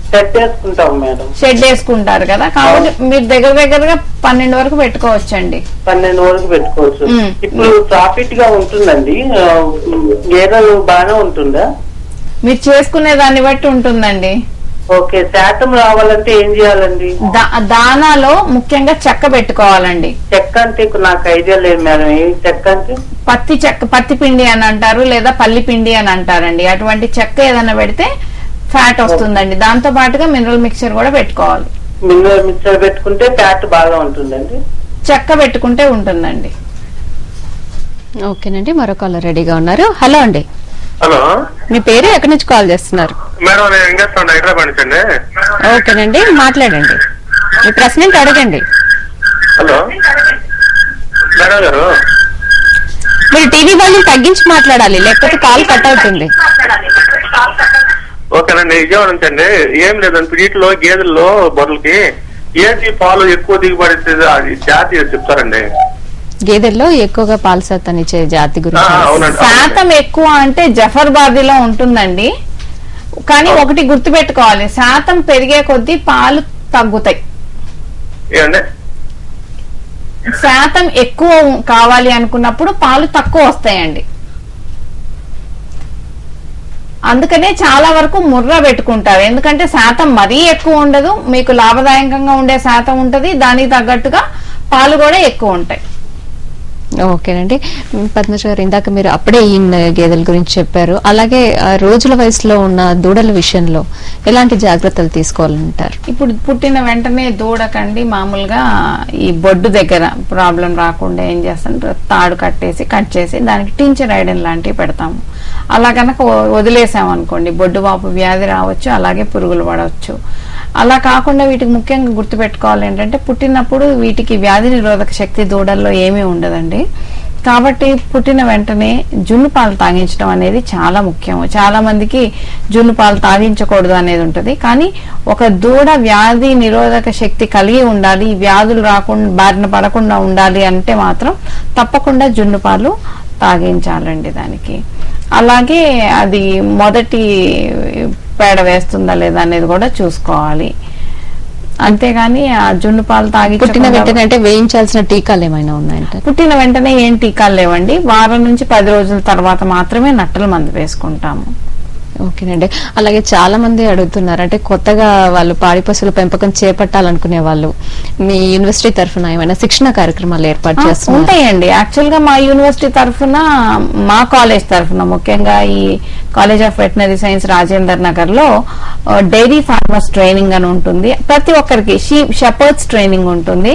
షెడ్ వేసుకుంటాం మేడం. షెడ్ వేసుకుంటారు కదా, కాబట్టి మీరు దగ్గరగా 12 వరకు పెట్టుకోవచ్చండి. 12 వరకు పెట్టుకోవచ్చు. ఇప్పుడు ప్రాఫిట్ గా ఉంటుందండి, గేదెలు బాగానే ఉంటుందా? మీరు చేసుకునే దాన్ని బట్టి ఉంటుందండి. ఓకే, శాతం రావాలంటే ఏం చేయాలండి? దానాలో ముఖ్యంగా చెక్క పెట్టుకోవాలండి. చెక్క అంటే నాకు ఐడియా లేదు మేడం. ఏ చెక్క అంటే? పత్తి పిండి అని అంటారు, లేదా పల్లి పిండి అని అంటారండి. అటువంటి చెక్క ఏదైనా పెడితే ఫ్యాట్ వస్తుందండి. దాంతో పాటుగా మినరల్ మిక్చర్ కూడా పెట్టుకోవాలి. మినరల్ మిక్చర్ పెట్టుకుంటే ఫ్యాట్ బాగా ఉంటుందండి. చెక్క పెట్టుకుంటే ఉంటుందండి. ఓకేనండి, మరొకరు రెడీగా ఉన్నారు. హలో అండి. హలో, మీ పేరు ఎక్కడి నుంచి కాల్ చేస్తున్నారు? మేడం నేను ఇంకేస్తాను, హైదరాబాద్ నుంచి అండి. ఓకేనండి, మాట్లాడండి, మీ ప్రశ్న ఏంటి అడగండి. హలో మేడం గారు, మీరు టీవీ వాల్యూమ్ తగ్గించి మాట్లాడాలి, లేకపోతే కాల్ కట్ అవుతుంది. ఓకేనండి, విజయవాడ నుంచి అండి. ఏం లేదండి, వీటిలో గేదెల్లో బొర్రలకి ఏది పాలు ఎక్కువ దిగుబడి అది జాతి చెప్తారండి. గేదెల్లో ఎక్కువగా పాల శాతం ఇచ్చే జాతి గురించి. శాతం ఎక్కువ అంటే జఫర్బాదీలో ఉంటుందండి, కానీ ఒకటి గుర్తు పెట్టుకోవాలి, శాతం పెరిగే కొద్దీ పాలు తగ్గుతాయి. శాతం ఎక్కువ కావాలి అనుకున్నప్పుడు పాలు తక్కువ వస్తాయండి. అందుకనే చాలా వరకు ముర్రా పెట్టుకుంటారు, ఎందుకంటే శాతం మరీ ఎక్కువ ఉండదు, మీకు లాభదాయకంగా ఉండే శాతం ఉంటది, దానికి తగ్గట్టుగా పాలు కూడా ఎక్కువ ఉంటాయి. ఓకేనండి, పద్మజ గారు, ఇందాక మీరు అప్పుడే ఈ గేదెల గురించి చెప్పారు. అలాగే రోజుల వయసులో ఉన్న దూడల విషయంలో ఎలాంటి జాగ్రత్తలు తీసుకోవాలంటారు? ఇప్పుడు పుట్టిన వెంటనే దూడకండి మామూలుగా ఈ బొడ్డు దగ్గర ప్రాబ్లం రాకుండా ఏం చేస్తాం, తాడు కట్ చేసి దానికి టించర్ ఐరన్ లాంటివి పెడతాము. అలా కనుక వదిలేసాం అనుకోండి, బొడ్డు వాపు వ్యాధి రావచ్చు, అలాగే పురుగులు పడవచ్చు. అలా కాకుండా వీటికి ముఖ్యంగా గుర్తుపెట్టుకోవాలి ఏంటంటే పుట్టినప్పుడు వీటికి వ్యాధి నిరోధక శక్తి దూడల్లో ఏమీ ఉండదండి. కాబట్టి పుట్టిన వెంటనే జున్ను పాలు తాగించడం అనేది చాలా ముఖ్యం. చాలా మందికి జున్ను పాలు తాగించకూడదు అనేది ఉంటుంది. కానీ ఒక దూడ వ్యాధి నిరోధక శక్తి కలిగి ఉండాలి, వ్యాధులు రాకుండా బారిన పడకుండా ఉండాలి అంటే మాత్రం తప్పకుండా జున్ను పాలు తాగించాలండి దానికి. అలాగే అది మొదటి పేడ వేస్తుందా లేదా అనేది కూడా చూసుకోవాలి. అంతేగాని ఆ జున్ను పాలు తాగి పుట్టిన వెంటనే అంటే వేయించాల్సిన టీకాలు ఏమైనా ఉన్నాయంటే? పుట్టిన వెంటనే ఏం టీకాలు లేవండి. వారం నుంచి 10 రోజుల తర్వాత మాత్రమే నట్టల మందు వేసుకుంటాము. ఓకేనండి. అలాగే చాలా మంది అడుగుతున్నారు, అంటే కొత్తగా వాళ్ళు పాడి పశువుల పెంపకం చేపట్టాలనుకునే వాళ్ళు మీ యూనివర్సిటీ తరఫున ఏమైనా శిక్షణ కార్యక్రమాలు ఏర్పాటు చేస్తున్నారు? ఉంటాయండి. యాక్చువల్ గా మా యూనివర్సిటీ తరఫున, మా కాలేజ్ తరఫున, ముఖ్యంగా ఈ college of veterinary science Rajender Nagar లో డైరీ ఫార్మర్స్ ట్రైనింగ్ అని ఉంటుంది. ప్రతి ఒక్కరికి షెపర్డ్స్ ట్రైనింగ్ ఉంటుంది.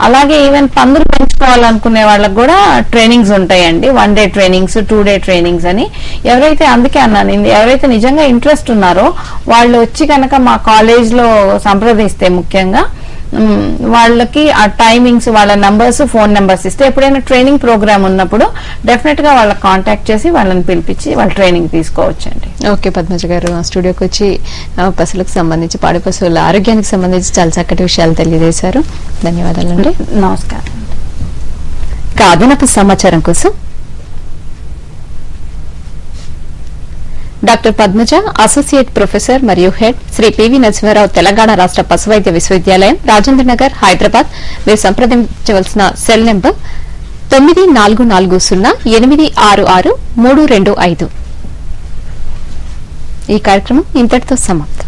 అలాగే ఈవెన్ పందులు పెంచుకోవాలనుకునే వాళ్ళకి కూడా ట్రైనింగ్స్ ఉంటాయండి. 1 డే ట్రైనింగ్స్, 2 డే ట్రైనింగ్స్ అని. ఎవరైతే, అందుకే అన్నాను, ఎవరైతే నిజంగా ఇంట్రెస్ట్ ఉన్నారో వాళ్ళు వచ్చి కనుక మా కాలేజ్ లో సంప్రదిస్తే, ముఖ్యంగా వాళ్ళకి ఆ టైమింగ్స్, వాళ్ళ నంబర్స్, ఫోన్ నెంబర్స్ ఇస్తే ఎప్పుడైనా ట్రైనింగ్ ప్రోగ్రామ్ ఉన్నప్పుడు డెఫినెట్ గా వాళ్ళకి కాంటాక్ట్ చేసి వాళ్ళని పిలిపించి వాళ్ళ ట్రైనింగ్ తీసుకోవచ్చండి. ఓకే పద్మజ గారు, స్టూడియోకి వచ్చి పశువులకు సంబంధించి, పాడి పశువుల ఆరోగ్యానికి సంబంధించి చాలా చక్కటి విషయాలు తెలియజేశారు. ధన్యవాదాలండి. నమస్కారం. అదనపు సమాచారం కోసం డాక్టర్ పద్మజ, అసోసియేట్ ప్రొఫెసర్ మరియు హెడ్, శ్రీ పివి నరసింహారావు తెలంగాణ రాష్ట్ర పశువైద్య విశ్వవిద్యాలయం, రాజేంద్రనగర్, హైదరాబాద్. మీరు సంప్రదించవలసిన సెల్ నెంబర్ 9440866325. ఈ కార్యక్రమం ఇంతటితో సమాప్తం.